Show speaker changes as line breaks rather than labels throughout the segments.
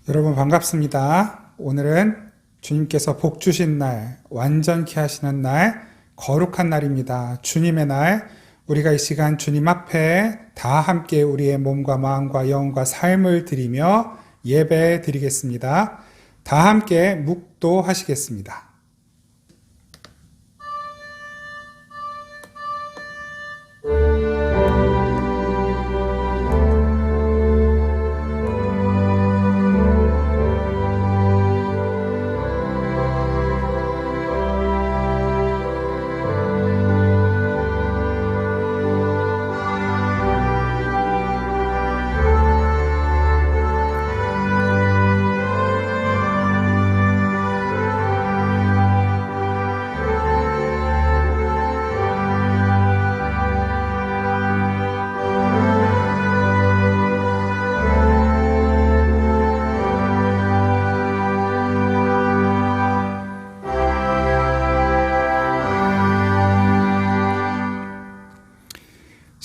여러분 반갑습니다. 오늘은 주님께서 복 주신 날, 완전케 하시는 날, 거룩한 날입니다. 주님의 날, 우리가 이 시간 주님 앞에 다 함께 우리의 몸과 마음과 영과 삶을 드리며 예배 드리겠습니다. 다 함께 묵도하시겠습니다.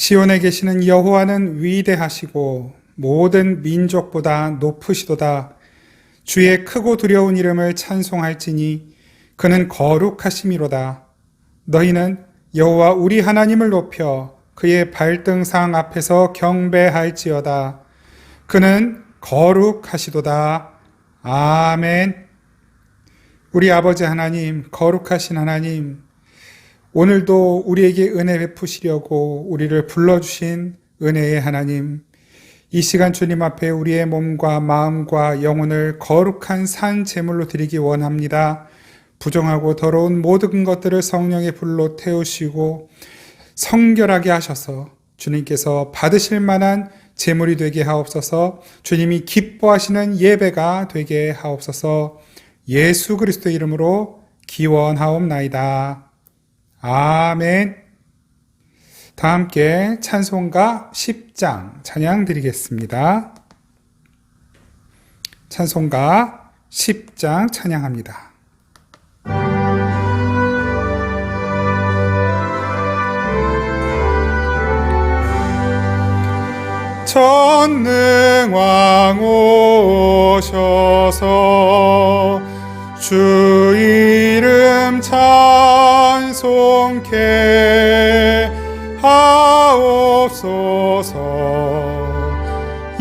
시온에 계시는 여호와는 위대하시고 모든 민족보다 높으시도다. 주의 크고 두려운 이름을 찬송할지니 그는 거룩하심이로다. 너희는 여호와 우리 하나님을 높여 그의 발등상 앞에서 경배할지어다. 그는 거룩하시도다. 아멘. 우리 아버지 하나님, 거룩하신 하나님, 오늘도 우리에게 은혜 베푸시려고 우리를 불러주신 은혜의 하나님, 이 시간 주님 앞에 우리의 몸과 마음과 영혼을 거룩한 산 제물로 드리기 원합니다. 부정하고 더러운 모든 것들을 성령의 불로 태우시고 성결하게 하셔서 주님께서 받으실 만한 제물이 되게 하옵소서. 주님이 기뻐하시는 예배가 되게 하옵소서. 예수 그리스도의 이름으로 기원하옵나이다. 아멘. 다 함께 찬송가 10장 찬양 드리겠습니다. 찬송가 10장 찬양합니다. 전능왕 오셔서 주 이름 찬송케 하옵소서.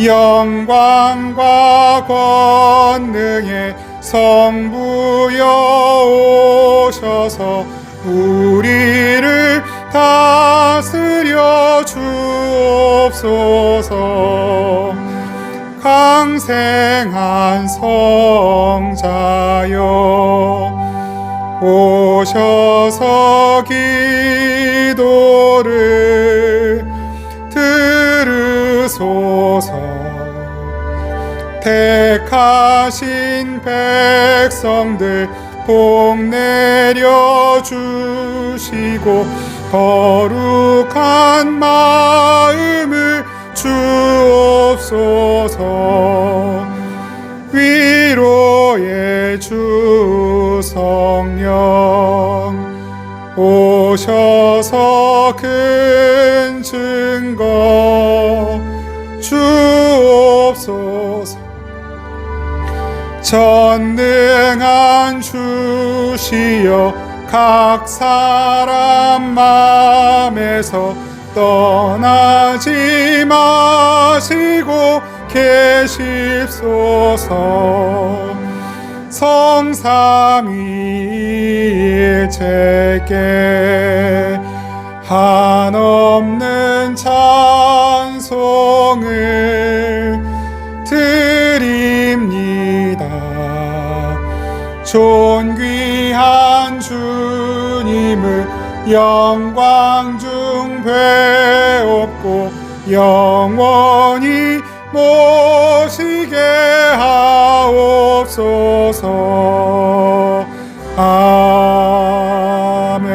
영광과 권능의 성부여 오셔서 우리를 다스려 주옵소서. 강생한 성자여 오셔서 기도를 들으소서. 택하신 백성들 복 내려 주시고 거룩한 마음을 주옵소서. 위로의 주 성령 오셔서 큰 증거 주옵소서. 전능한 주시여 각 사람 맘에서 떠나지 마시고 계십소서. 성삼위일체께 한없는 찬송을 드립니다. 존귀한 주님을 영광 중 배웠고 영원히 모시게 하옵소서. 아멘.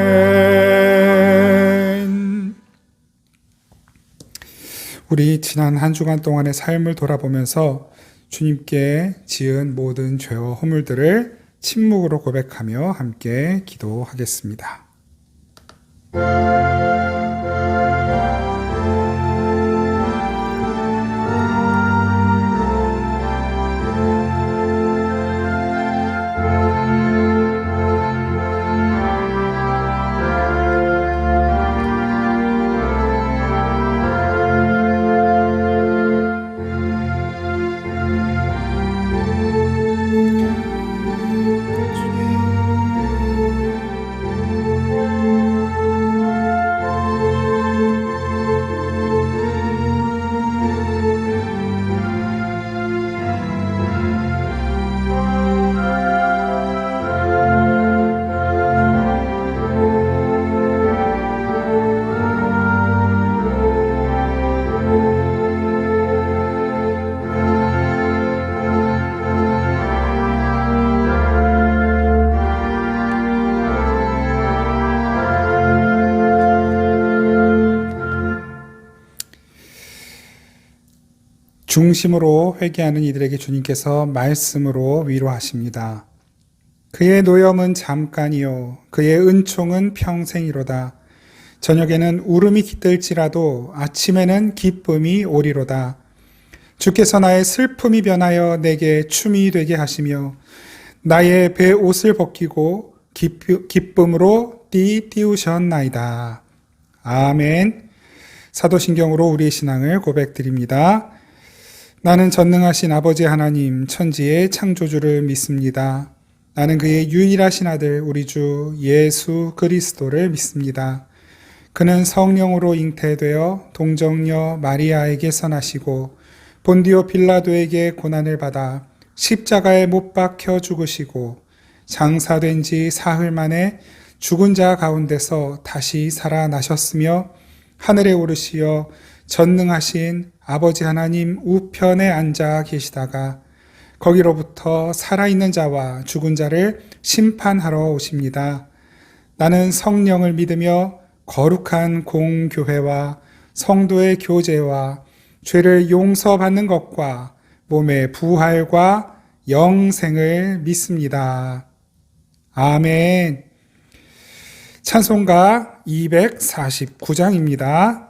우리 지난 한 주간 동안의 삶을 돌아보면서 주님께 지은 모든 죄와 허물들을 침묵으로 고백하며 함께 기도하겠습니다. 중심으로 회개하는 이들에게 주님께서 말씀으로 위로하십니다. 그의 노염은 잠깐이요 그의 은총은 평생이로다. 저녁에는 울음이 깃들지라도 아침에는 기쁨이 오리로다. 주께서 나의 슬픔이 변하여 내게 춤이 되게 하시며 나의 배 옷을 벗기고 기쁨으로 띠우셨나이다. 아멘. 사도신경으로 우리의 신앙을 고백드립니다. 나는 전능하신 아버지 하나님 천지의 창조주를 믿습니다. 나는 그의 유일하신 아들 우리 주 예수 그리스도를 믿습니다. 그는 성령으로 잉태되어 동정녀 마리아에게서 나시고 본디오 빌라도에게 고난을 받아 십자가에 못 박혀 죽으시고 장사된 지 사흘 만에 죽은 자 가운데서 다시 살아나셨으며 하늘에 오르시어 전능하신 아버지 하나님 우편에 앉아 계시다가 거기로부터 살아있는 자와 죽은 자를 심판하러 오십니다. 나는 성령을 믿으며 거룩한 공교회와 성도의 교제와 죄를 용서받는 것과 몸의 부활과 영생을 믿습니다. 아멘. 찬송가 249장입니다.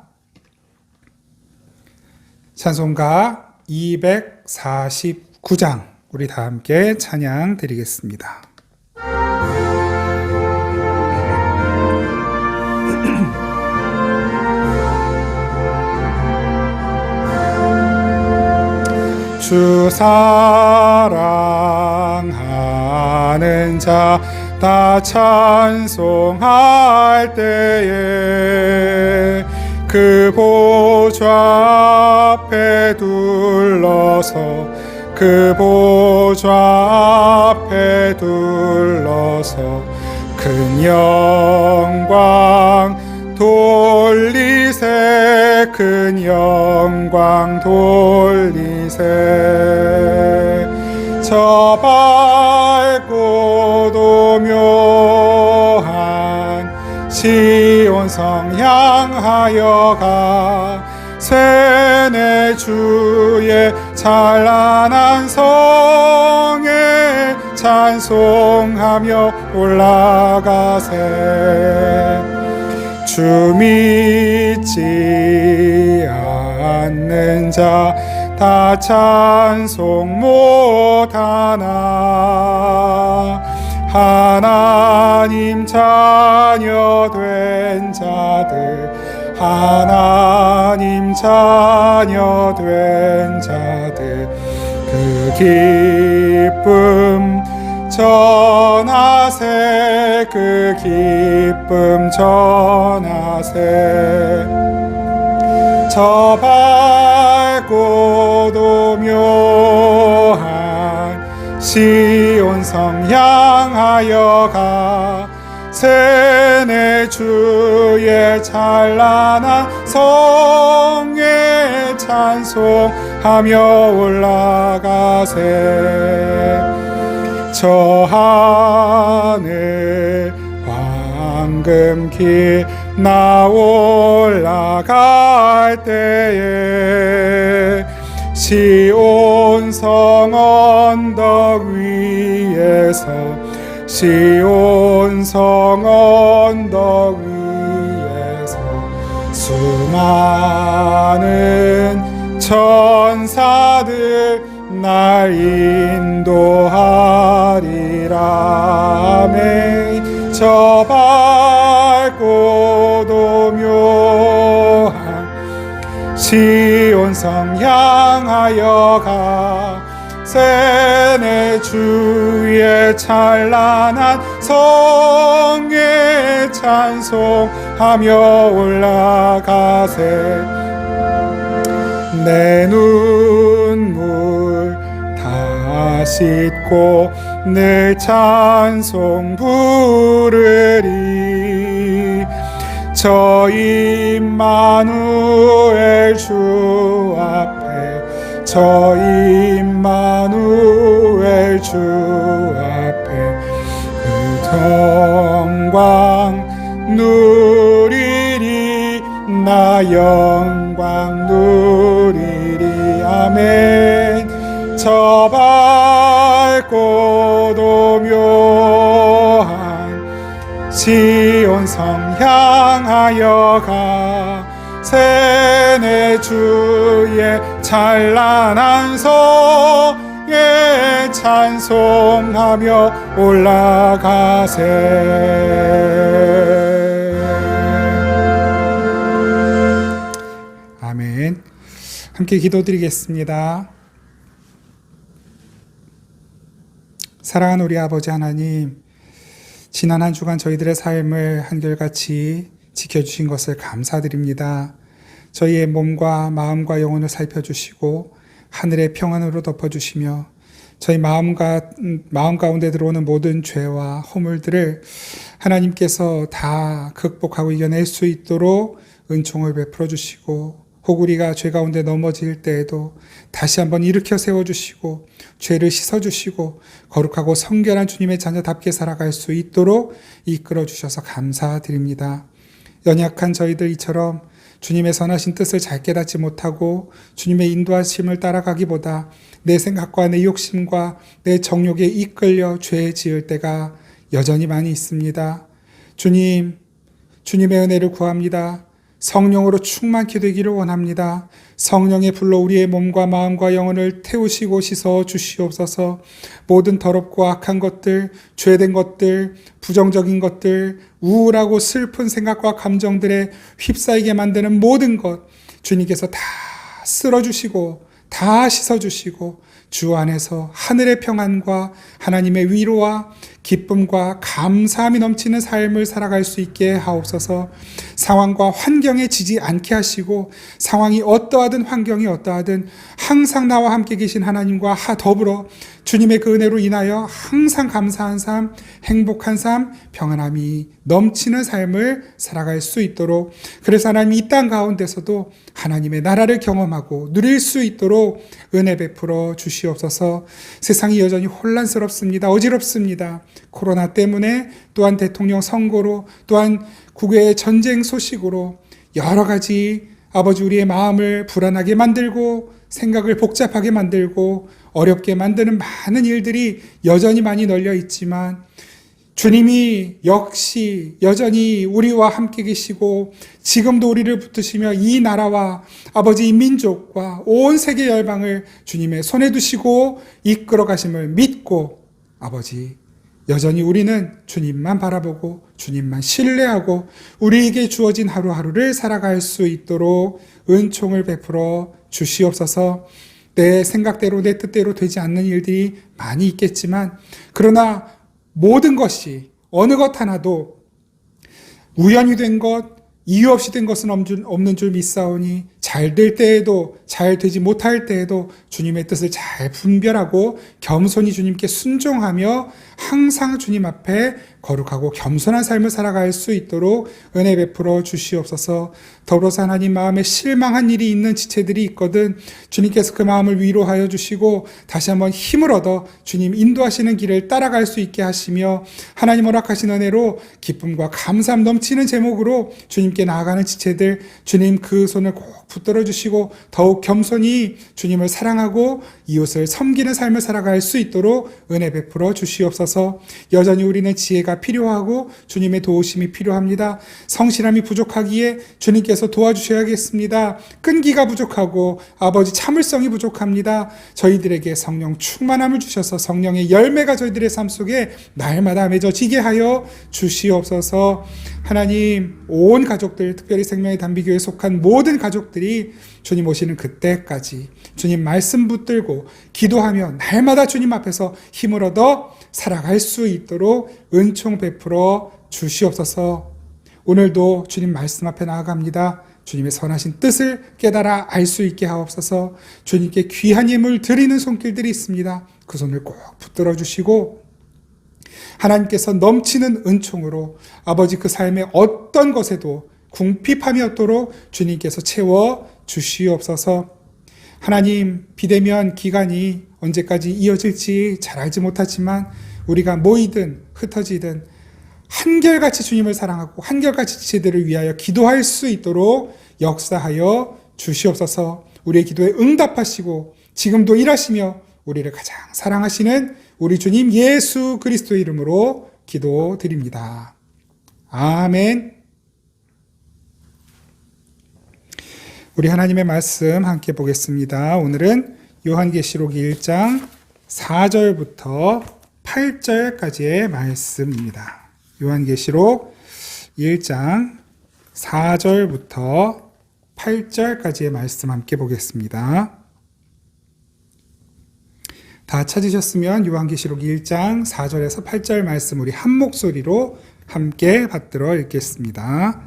찬송가 249장 우리 다 함께 찬양 드리겠습니다. 주 사랑하는 자 다 찬송할 때에 그 보좌 앞에 둘러서 그 보좌 앞에 둘러서 큰 영광 돌리세 큰 영광 돌리세 저 밝고도 묘한 시온성 향하여 가 세네 주의 찬란한 성에 찬송하며 올라가세 주 믿지 않는 자 다 찬송 못하나 하나님 자녀 된 자들 하나님 자녀 된 자들 그 기쁨 전하세 그 기쁨 전하세 저 밝고도 묘한 시온성 향하여 가 세네 주의 찬란한 성에 찬송하며 올라가세 저 하늘 황금길 나 올라갈 때에 시온성 언덕 위에서 시온성 언덕 위에서 수많은 천사들 날 인도하리라 아멘 저 밝고도 묘한 시온성 향하여 가 세네 주의 찬란한 성에 찬송하며 올라가세 내 눈물 다 씻고 늘 찬송 부르리 저 임마누엘 주 앞에 저 임마누엘 주 앞에 그 영광 누리리 나 영광 누리리 아멘 밝고 도묘한 시온성 향하여 가 세네 주의 찬란한 성에 찬송하며 올라가세. 아멘. 함께 기도드리겠습니다. 사랑하는 우리 아버지 하나님, 지난 한 주간 저희들의 삶을 한결같이 지켜주신 것을 감사드립니다. 저희의 몸과 마음과 영혼을 살펴주시고 하늘의 평안으로 덮어주시며 저희 마음 가운데 들어오는 모든 죄와 허물들을 하나님께서 다 극복하고 이겨낼 수 있도록 은총을 베풀어 주시고, 혹 우리가 죄 가운데 넘어질 때에도 다시 한번 일으켜 세워주시고 죄를 씻어주시고 거룩하고 성결한 주님의 자녀답게 살아갈 수 있도록 이끌어 주셔서 감사드립니다. 연약한 저희들 이처럼 주님의 선하신 뜻을 잘 깨닫지 못하고 주님의 인도하심을 따라가기보다 내 생각과 내 욕심과 내 정욕에 이끌려 죄 지을 때가 여전히 많이 있습니다. 주님, 주님의 은혜를 구합니다. 성령으로 충만케 되기를 원합니다. 성령의 불로 우리의 몸과 마음과 영혼을 태우시고 씻어 주시옵소서. 모든 더럽고 악한 것들, 죄된 것들, 부정적인 것들, 우울하고 슬픈 생각과 감정들에 휩싸이게 만드는 모든 것 주님께서 다 쓸어주시고 다 씻어주시고 주 안에서 하늘의 평안과 하나님의 위로와 기쁨과 감사함이 넘치는 삶을 살아갈 수 있게 하옵소서. 상황과 환경에 지지 않게 하시고 상황이 어떠하든 환경이 어떠하든 항상 나와 함께 계신 하나님과 더불어 주님의 그 은혜로 인하여 항상 감사한 삶, 행복한 삶, 평안함이 넘치는 삶을 살아갈 수 있도록, 그래서 하나님 이 땅 가운데서도 하나님의 나라를 경험하고 누릴 수 있도록 은혜 베풀어 주시옵소서. 세상이 여전히 혼란스럽습니다. 어지럽습니다. 코로나 때문에, 또한 대통령 선거로, 또한 국외의 전쟁 소식으로 여러 가지 아버지 우리의 마음을 불안하게 만들고 생각을 복잡하게 만들고 어렵게 만드는 많은 일들이 여전히 많이 널려 있지만 주님이 역시 여전히 우리와 함께 계시고 지금도 우리를 붙드시며 이 나라와 아버지 이 민족과 온 세계 열방을 주님의 손에 두시고 이끌어 가심을 믿고 아버지 여전히 우리는 주님만 바라보고 주님만 신뢰하고 우리에게 주어진 하루하루를 살아갈 수 있도록 은총을 베풀어 주시옵소서. 내 생각대로 내 뜻대로 되지 않는 일들이 많이 있겠지만 그러나 모든 것이 어느 것 하나도 우연히 된 것, 이유 없이 된 것은 없는 줄 믿사오니 잘 될 때에도 잘 되지 못할 때에도 주님의 뜻을 잘 분별하고 겸손히 주님께 순종하며 항상 주님 앞에 거룩하고 겸손한 삶을 살아갈 수 있도록 은혜 베풀어 주시옵소서. 더불어서 하나님 마음에 실망한 일이 있는 지체들이 있거든 주님께서 그 마음을 위로하여 주시고 다시 한번 힘을 얻어 주님 인도하시는 길을 따라갈 수 있게 하시며 하나님 허락하신 은혜로 기쁨과 감사함 넘치는 제목으로 주님께 나아가는 지체들 주님 그 손을 꼭 붙들어 주시고 더욱 겸손히 주님을 사랑하고 이웃을 섬기는 삶을 살아갈 수 있도록 은혜 베풀어 주시옵소서. 여전히 우리는 지혜가 필요하고 주님의 도우심이 필요합니다. 성실함이 부족하기에 주님께서 도와주셔야겠습니다. 끈기가 부족하고 아버지 참을성이 부족합니다. 저희들에게 성령 충만함을 주셔서 성령의 열매가 저희들의 삶 속에 날마다 맺어지게 하여 주시옵소서. 하나님 온 가족들, 특별히 생명의 단비교회에 속한 모든 가족들이 주님 오시는 그때까지 주님 말씀 붙들고 기도하며 날마다 주님 앞에서 힘을 얻어 살아갈 수 있도록 은총 베풀어 주시옵소서. 오늘도 주님 말씀 앞에 나아갑니다. 주님의 선하신 뜻을 깨달아 알 수 있게 하옵소서. 주님께 귀한 예물 드리는 손길들이 있습니다. 그 손을 꼭 붙들어 주시고 하나님께서 넘치는 은총으로 아버지 그 삶의 어떤 것에도 궁핍함이 없도록 주님께서 채워 주시옵소서. 하나님 비대면 기간이 언제까지 이어질지 잘 알지 못하지만 우리가 모이든 흩어지든 한결같이 주님을 사랑하고 한결같이 지체들을 위하여 기도할 수 있도록 역사하여 주시옵소서. 우리의 기도에 응답하시고 지금도 일하시며 우리를 가장 사랑하시는 우리 주님 예수 그리스도의 이름으로 기도드립니다. 아멘. 우리 하나님의 말씀 함께 보겠습니다. 오늘은 요한계시록 1장 4절부터 8절까지의 말씀입니다. 요한계시록 1장 4절부터 8절까지의 말씀 함께 보겠습니다. 다 찾으셨으면 요한계시록 1장 4절에서 8절 말씀 우리 한 목소리로 함께 받들어 읽겠습니다.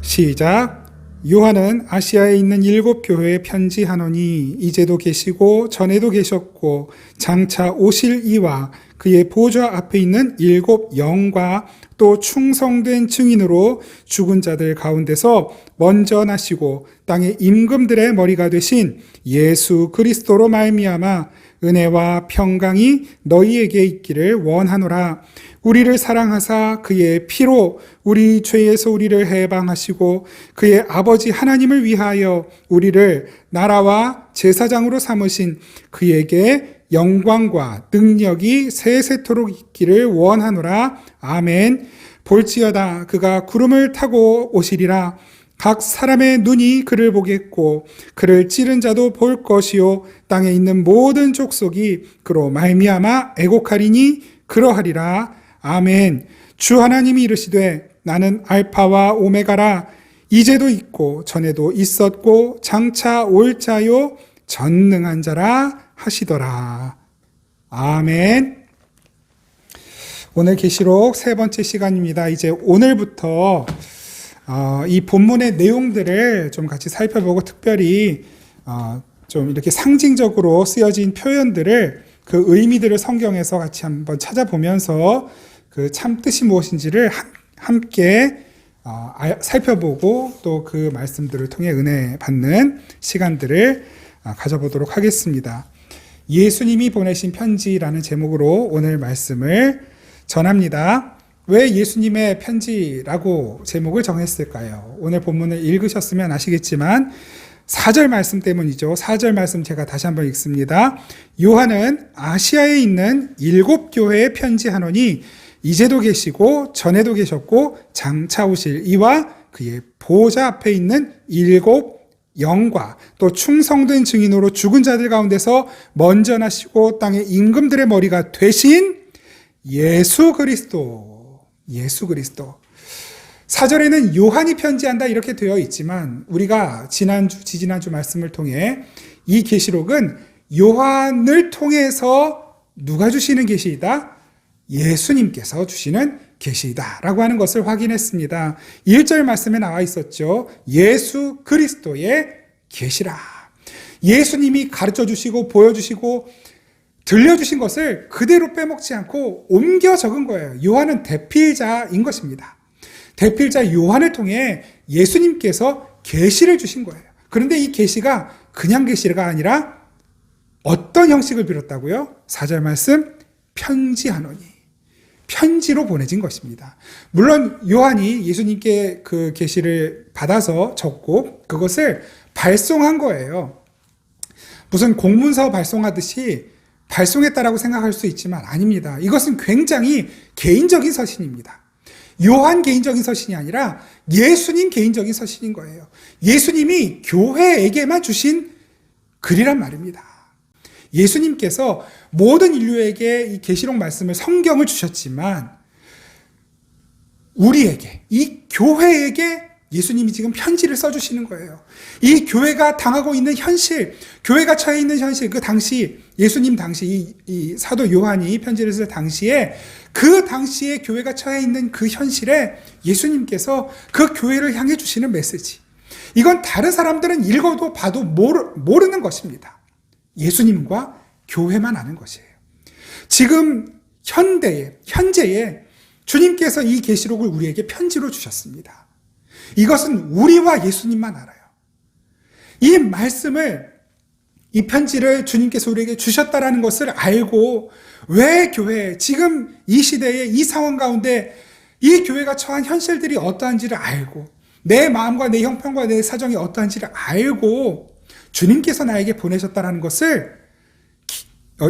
시작. 요한은 아시아에 있는 7 교회에 편지하노니 이제도 계시고 전에도 계셨고 장차 오실 이와 그의 보좌 앞에 있는 7 영과 또 충성된 증인으로 죽은 자들 가운데서 먼저 나시고 땅의 임금들의 머리가 되신 예수 그리스도로 말미암아 은혜와 평강이 너희에게 있기를 원하노라. 우리를 사랑하사 그의 피로 우리 죄에서 우리를 해방하시고 그의 아버지 하나님을 위하여 우리를 나라와 제사장으로 삼으신 그에게 영광과 능력이 세세토록 있기를 원하노라. 아멘. 볼지어다 그가 구름을 타고 오시리라. 각 사람의 눈이 그를 보겠고 그를 찌른 자도 볼 것이요 땅에 있는 모든 족속이 그로 말미암아 애곡하리니 그러하리라. 아멘. 주 하나님이 이르시되 나는 알파와 오메가라. 이제도 있고 전에도 있었고 장차 올 자요 전능한 자라 하시더라. 아멘. 오늘 계시록 3번째 시간입니다. 이제 오늘부터 이 본문의 내용들을 좀 같이 살펴보고 특별히 좀 이렇게 상징적으로 쓰여진 표현들을 그 의미들을 성경에서 같이 한번 찾아보면서 그 참 뜻이 무엇인지를 함께 살펴보고 또 그 말씀들을 통해 은혜 받는 시간들을 가져보도록 하겠습니다. 예수님이 보내신 편지라는 제목으로 오늘 말씀을 전합니다. 왜 예수님의 편지라고 제목을 정했을까요? 오늘 본문을 읽으셨으면 아시겠지만 4절 말씀 때문이죠. 4절 말씀 제가 다시 한번 읽습니다. 요한은 아시아에 있는 7 교회에 편지하노니 이제도 계시고 전에도 계셨고 장차 오실 이와 그의 보좌 앞에 있는 7 영과 또 충성된 증인으로 죽은 자들 가운데서 먼저 나시고 땅의 임금들의 머리가 되신 예수 그리스도. 4절에는 요한이 편지한다 이렇게 되어 있지만 우리가 지지난주 말씀을 통해 이 계시록은 요한을 통해서 누가 주시는 계시이다? 예수님께서 주시는 계시이다 라고 하는 것을 확인했습니다. 1절 말씀에 나와 있었죠. 예수 그리스도의 계시라. 예수님이 가르쳐 주시고 보여주시고 들려주신 것을 그대로 빼먹지 않고 옮겨 적은 거예요. 요한은 대필자인 것입니다. 대필자 요한을 통해 예수님께서 계시를 주신 거예요. 그런데 이 계시가 그냥 계시가 아니라 어떤 형식을 빌었다고요? 4절 말씀, 편지하노니. 편지로 보내진 것입니다. 물론 요한이 예수님께 그 계시를 받아서 적고 그것을 발송한 거예요. 무슨 공문서 발송하듯이 발송했다라고 생각할 수 있지만 아닙니다. 이것은 굉장히 개인적인 서신입니다. 요한 개인적인 서신이 아니라 예수님 개인적인 서신인 거예요. 예수님이 교회에게만 주신 글이란 말입니다. 예수님께서 모든 인류에게 이 계시록 말씀을 성경을 주셨지만 우리에게, 이 교회에게 예수님이 지금 편지를 써주시는 거예요. 이 교회가 당하고 있는 현실, 교회가 처해 있는 현실, 그 당시, 예수님 당시, 이 사도 요한이 편지를 쓸 당시에 그 당시에 교회가 처해 있는 그 현실에 예수님께서 그 교회를 향해 주시는 메시지. 이건 다른 사람들은 읽어도 봐도 모르는 것입니다. 예수님과 교회만 아는 것이에요. 지금 현재에 주님께서 이 계시록을 우리에게 편지로 주셨습니다. 이것은 우리와 예수님만 알아요. 이 말씀을, 이 편지를 주님께서 우리에게 주셨다라는 것을 알고 왜 교회, 지금 이 시대에 이 상황 가운데 이 교회가 처한 현실들이 어떠한지를 알고 내 마음과 내 형편과 내 사정이 어떠한지를 알고 주님께서 나에게 보내셨다라는 것을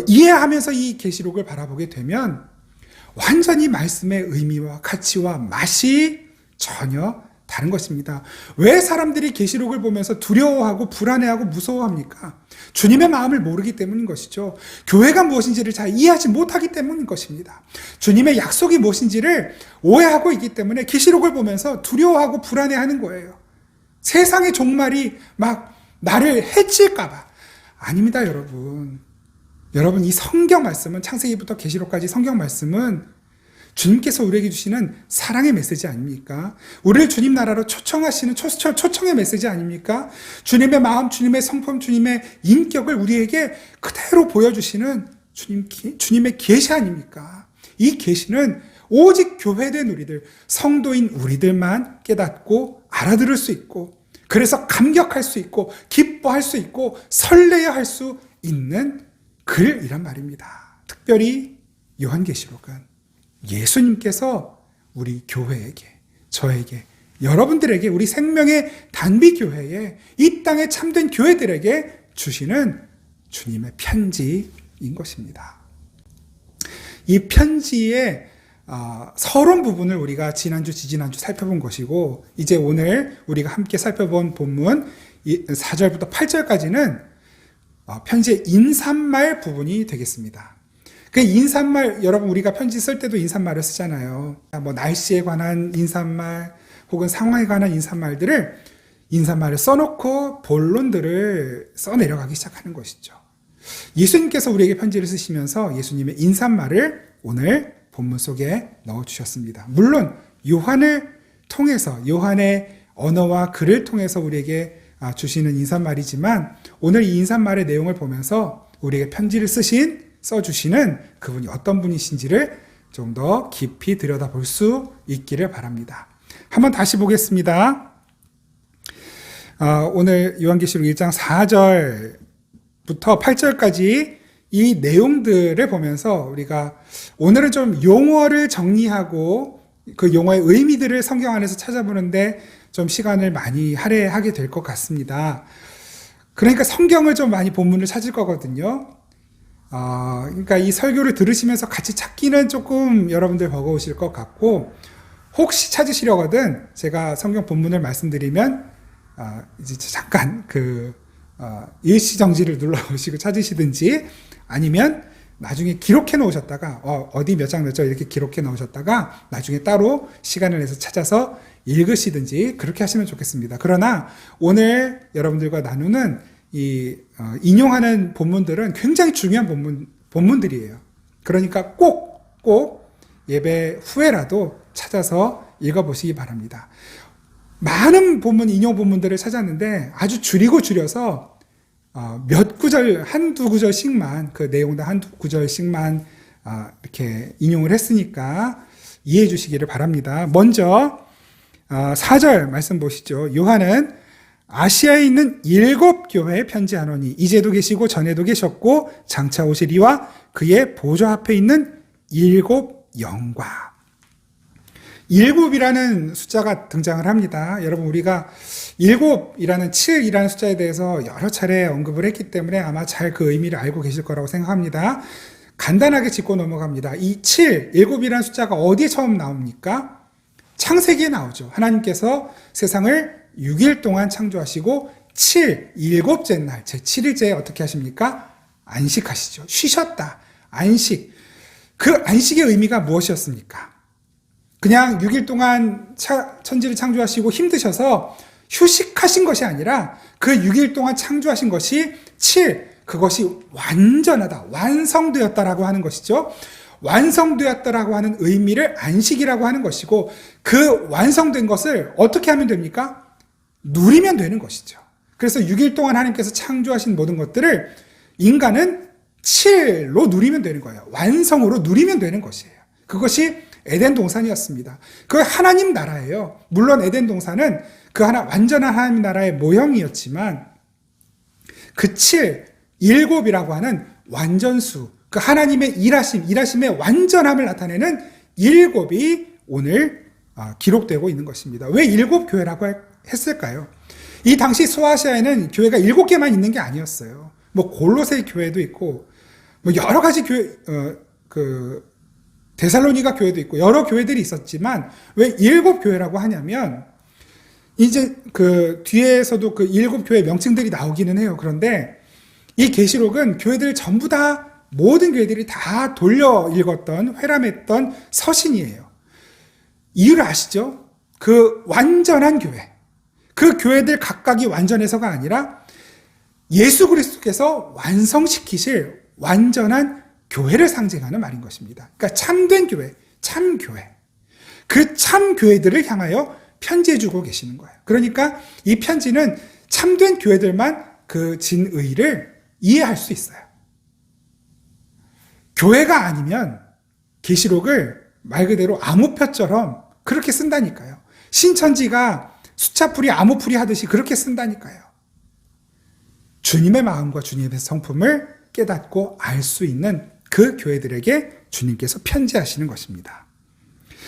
이해하면서 이 계시록을 바라보게 되면 완전히 말씀의 의미와 가치와 맛이 전혀 다른 것입니다. 왜 사람들이 계시록을 보면서 두려워하고 불안해하고 무서워합니까? 주님의 마음을 모르기 때문인 것이죠. 교회가 무엇인지를 잘 이해하지 못하기 때문인 것입니다. 주님의 약속이 무엇인지를 오해하고 있기 때문에 계시록을 보면서 두려워하고 불안해하는 거예요. 세상의 종말이 막 나를 해칠까 봐. 아닙니다, 여러분. 여러분, 이 성경 말씀은, 창세기부터 계시록까지 성경 말씀은 주님께서 우리에게 주시는 사랑의 메시지 아닙니까? 우리를 주님 나라로 초청하시는 초청의 메시지 아닙니까? 주님의 마음, 주님의 성품, 주님의 인격을 우리에게 그대로 보여주시는 주님의 계시 아닙니까? 이 계시는 오직 교회된 우리들, 성도인 우리들만 깨닫고 알아들을 수 있고, 그래서 감격할 수 있고, 기뻐할 수 있고, 설레야 할 수 있는 글이란 말입니다. 특별히 요한계시록은 예수님께서 우리 교회에게, 저에게, 여러분들에게, 우리 생명의 단비교회에, 이 땅의 참된 교회들에게 주시는 주님의 편지인 것입니다. 이 편지의 서론 부분을 우리가 지난주, 지지난주 살펴본 것이고, 이제 오늘 우리가 함께 살펴본 본문 4절부터 8절까지는 편지의 인사말 부분이 되겠습니다. 그 인사말, 여러분 우리가 편지 쓸 때도 인사말을 쓰잖아요. 뭐 날씨에 관한 인사말 혹은 상황에 관한 인사말을 써놓고 본론들을 써내려가기 시작하는 것이죠. 예수님께서 우리에게 편지를 쓰시면서 예수님의 인사말을 오늘 본문 속에 넣어주셨습니다. 물론 요한을 통해서, 요한의 언어와 글을 통해서 우리에게 주시는 인사말이지만, 오늘 이 인사말의 내용을 보면서 우리에게 편지를 써주시는 그분이 어떤 분이신지를 좀 더 깊이 들여다볼 수 있기를 바랍니다. 한번 다시 보겠습니다. 오늘 요한계시록 1장 4절부터 8절까지 이 내용들을 보면서 우리가 오늘은 좀 용어를 정리하고 그 용어의 의미들을 성경 안에서 찾아보는데 좀 시간을 많이 할애하게 될 것 같습니다. 그러니까 성경을 좀 많이 본문을 찾을 거거든요. 그러니까 이 설교를 들으시면서 같이 찾기는 조금 여러분들 버거우실 것 같고, 혹시 찾으시려거든 제가 성경 본문을 말씀드리면 이제 잠깐 일시정지를 눌러보시고 찾으시든지, 아니면 나중에 기록해 놓으셨다가 어디 몇 장 몇 절 이렇게 기록해 놓으셨다가 나중에 따로 시간을 내서 찾아서 읽으시든지 그렇게 하시면 좋겠습니다. 그러나 오늘 여러분들과 나누는 이 인용하는 본문들은 굉장히 중요한 본문들이에요. 그러니까 꼭 예배 후에라도 찾아서 읽어보시기 바랍니다. 많은 인용 본문들을 찾았는데 아주 줄여서 몇 구절, 한두 구절씩만, 그 내용당 한두 구절씩만 이렇게 인용을 했으니까 이해해 주시기를 바랍니다. 먼저 4절 말씀 보시죠. 요한은 아시아에 있는 7 교회에 편지하노니 이제도 계시고 전에도 계셨고 장차 오시리와 그의 보좌 앞에 있는 7 영과. 7이라는 숫자가 등장을 합니다. 여러분, 우리가 7이라는 7이라는 숫자에 대해서 여러 차례 언급을 했기 때문에 아마 잘 그 의미를 알고 계실 거라고 생각합니다. 간단하게 짚고 넘어갑니다. 이 7이라는 숫자가 어디에 처음 나옵니까? 창세기에 나오죠. 하나님께서 세상을 6일 동안 창조하시고 7일째 날, 제7일째에 어떻게 하십니까? 안식하시죠. 쉬셨다. 안식. 그 안식의 의미가 무엇이었습니까? 그냥 6일 동안 천지를 창조하시고 힘드셔서 휴식하신 것이 아니라 그 6일 동안 창조하신 것이 그것이 완전하다, 완성되었다라고 하는 것이죠. 완성되었다라고 하는 의미를 안식이라고 하는 것이고, 그 완성된 것을 어떻게 하면 됩니까? 누리면 되는 것이죠. 그래서 6일 동안 하나님께서 창조하신 모든 것들을 인간은 7로 누리면 되는 거예요. 완성으로 누리면 되는 것이에요. 그것이 에덴 동산이었습니다. 그 하나님 나라예요. 물론 에덴 동산은 그 완전한 하나님 나라의 모형이었지만, 그 7이라고 하는 완전수, 그 하나님의 일하심의 완전함을 나타내는 7이 오늘 기록되고 있는 것입니다. 왜 7 교회라고 했을까요? 이 당시 소아시아에는 교회가 7개만 있는 게 아니었어요. 뭐 골로새 교회도 있고, 뭐 여러 가지 교회, 데살로니가 교회도 있고 여러 교회들이 있었지만 왜 7교회라고 하냐면 이제 그 뒤에서도 그 7교회 명칭들이 나오기는 해요. 그런데 이 계시록은 교회들 전부 다 모든 교회들이 다 돌려 읽었던 회람했던 서신이에요. 이유를 아시죠? 그 완전한 교회, 그 교회들 각각이 완전해서가 아니라 예수 그리스도께서 완성시키실 완전한 교회를 상징하는 말인 것입니다. 그러니까 참된 교회, 참교회. 그 참교회들을 향하여 편지해주고 계시는 거예요. 그러니까 이 편지는 참된 교회들만 그 진의를 이해할 수 있어요. 교회가 아니면 계시록을 말 그대로 암호표처럼 그렇게 쓴다니까요. 신천지가 수차풀이 암호풀이 하듯이 그렇게 쓴다니까요. 주님의 마음과 주님의 성품을 깨닫고 알 수 있는 그 교회들에게 주님께서 편지하시는 것입니다.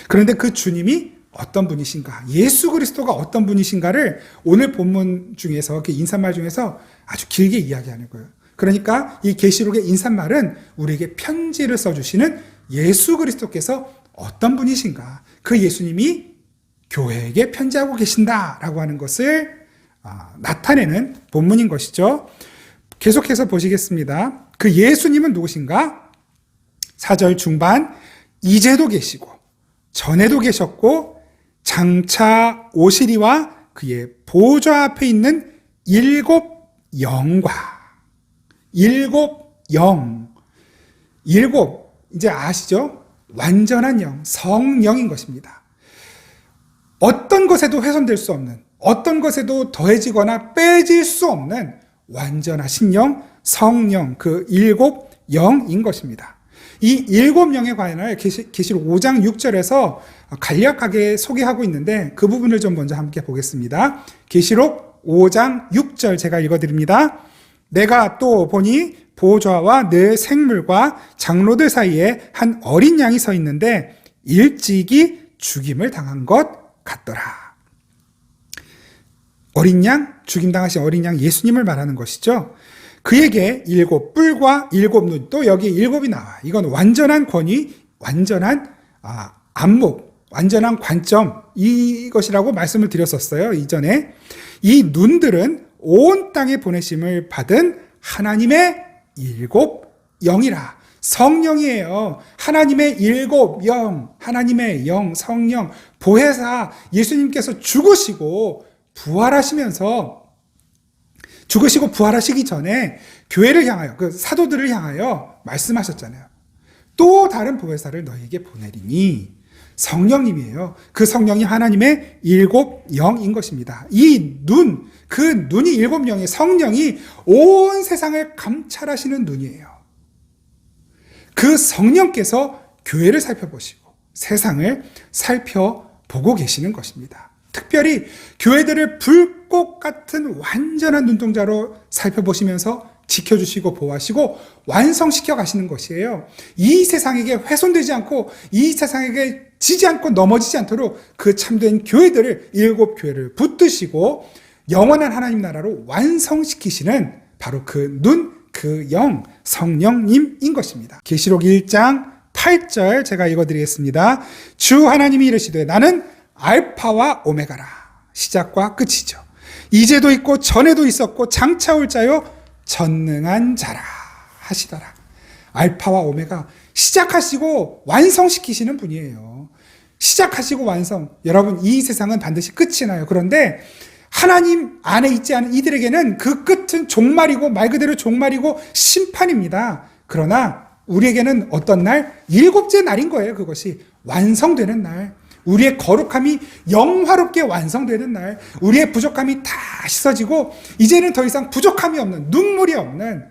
그런데 그 주님이 어떤 분이신가, 예수 그리스도가 어떤 분이신가를 오늘 본문 중에서, 그 인사말 중에서 아주 길게 이야기하는 거예요. 그러니까 이 계시록의 인사말은 우리에게 편지를 써주시는 예수 그리스도께서 어떤 분이신가, 그 예수님이 교회에게 편지하고 계신다라고 하는 것을 나타내는 본문인 것이죠. 계속해서 보시겠습니다. 그 예수님은 누구신가? 4절 중반, 이제도 계시고 전에도 계셨고 장차 오시리와 그의 보좌 앞에 있는 7 영과 7 영, 7 이제 아시죠? 완전한 영, 성령인 것입니다. 어떤 것에도 훼손될 수 없는, 어떤 것에도 더해지거나 빼질 수 없는 완전하신 영, 성령, 그 7 영인 것입니다. 이 7 영에 관하여 계시록 5장 6절에서 간략하게 소개하고 있는데 그 부분을 좀 먼저 함께 보겠습니다. 계시록 5장 6절 제가 읽어드립니다. 내가 또 보니 보좌와 내 생물과 장로들 사이에 한 어린 양이 서 있는데 일찍이 죽임을 당한 것 같더라. 어린 양, 죽임당하신 어린 양 예수님을 말하는 것이죠. 그에게 7 뿔과 7 눈, 또 여기 7이 나와. 이건 완전한 권위, 완전한 안목, 완전한 관점, 이것이라고 말씀을 드렸었어요, 이전에. 이 눈들은 온 땅에 보내심을 받은 하나님의 7 영이라. 성령이에요. 하나님의 7 영, 하나님의 영, 성령, 보혜사, 예수님께서 죽으시고 부활하시기 전에 교회를 향하여, 그 사도들을 향하여 말씀하셨잖아요. 또 다른 보혜사를 너희에게 보내리니 성령님이에요. 그 성령이 하나님의 7 영인 것입니다. 이 눈, 그 눈이 7 영의 성령이 온 세상을 감찰하시는 눈이에요. 그 성령께서 교회를 살펴보시고 세상을 살펴보고 계시는 것입니다. 특별히 교회들을 불꽃 같은 완전한 눈동자로 살펴보시면서 지켜주시고 보호하시고 완성시켜 가시는 것이에요. 이 세상에게 훼손되지 않고 이 세상에게 지지 않고 넘어지지 않도록 그 참된 교회들을 7 교회를 붙드시고 영원한 하나님 나라로 완성시키시는 바로 그 눈, 그 영, 성령님인 것입니다. 계시록 1장 8절 제가 읽어드리겠습니다. 주 하나님이 이르시되 나는 알파와 오메가라. 시작과 끝이죠. 이제도 있고 전에도 있었고 장차 올 자요 전능한 자라 하시더라. 알파와 오메가, 시작하시고 완성시키시는 분이에요. 시작하시고 완성. 여러분, 이 세상은 반드시 끝이 나요. 그런데 하나님 안에 있지 않은 이들에게는 그 끝은 종말이고 말 그대로 종말이고 심판입니다. 그러나 우리에게는 어떤 날? 7째 날인 거예요. 그것이 완성되는 날. 우리의 거룩함이 영화롭게 완성되는 날, 우리의 부족함이 다 씻어지고 이제는 더 이상 부족함이 없는, 눈물이 없는,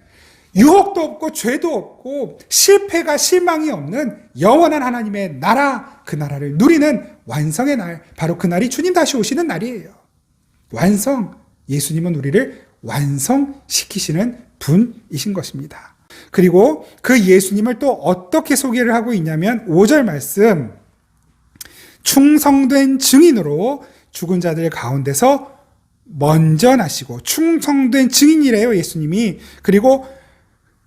유혹도 없고 죄도 없고 실패가 실망이 없는 영원한 하나님의 나라, 그 나라를 누리는 완성의 날, 바로 그 날이 주님 다시 오시는 날이에요. 완성, 예수님은 우리를 완성시키시는 분이신 것입니다. 그리고 그 예수님을 또 어떻게 소개를 하고 있냐면 5절 말씀, 충성된 증인으로 죽은 자들 가운데서 먼저 나시고, 충성된 증인이래요, 예수님이. 그리고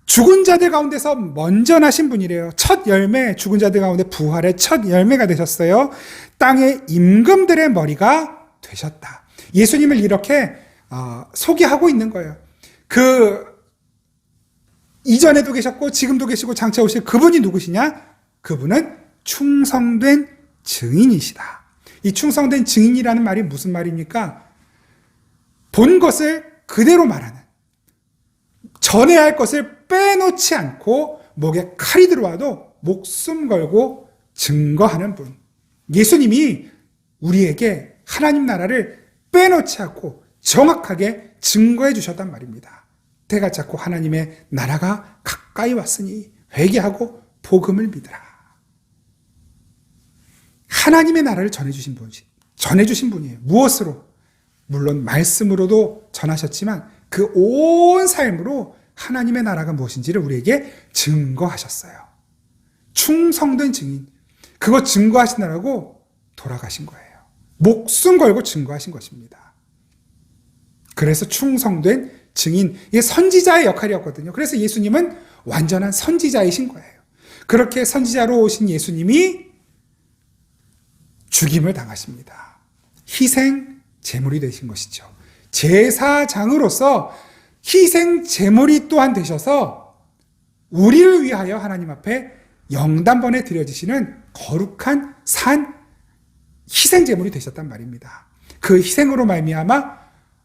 죽은 자들 가운데서 먼저 나신 분이래요. 첫 열매, 죽은 자들 가운데 부활의 첫 열매가 되셨어요. 땅의 임금들의 머리가 되셨다. 예수님을 이렇게 소개하고 있는 거예요. 그 이전에도 계셨고 지금도 계시고 장차 오실 그분이 누구시냐? 그분은 충성된 증인이시다. 이 충성된 증인이라는 말이 무슨 말입니까? 본 것을 그대로 말하는, 전해야 할 것을 빼놓지 않고 목에 칼이 들어와도 목숨 걸고 증거하는 분. 예수님이 우리에게 하나님 나라를 빼놓지 않고 정확하게 증거해 주셨단 말입니다. 때가 찼고 하나님의 나라가 가까이 왔으니 회개하고 복음을 믿으라. 하나님의 나라를 전해주신 분이에요. 무엇으로? 물론 말씀으로도 전하셨지만 그 온 삶으로 하나님의 나라가 무엇인지를 우리에게 증거하셨어요. 충성된 증인. 그거 증거하시느라고 돌아가신 거예요. 목숨 걸고 증거하신 것입니다. 그래서 충성된 증인, 이게 선지자의 역할이었거든요. 그래서 예수님은 완전한 선지자이신 거예요. 그렇게 선지자로 오신 예수님이 죽임을 당하십니다. 희생 제물이 되신 것이죠. 제사장으로서 희생 제물이 또한 되셔서 우리를 위하여 하나님 앞에 영단번에 드려지시는 거룩한 산 희생 제물이 되셨단 말입니다. 그 희생으로 말미암아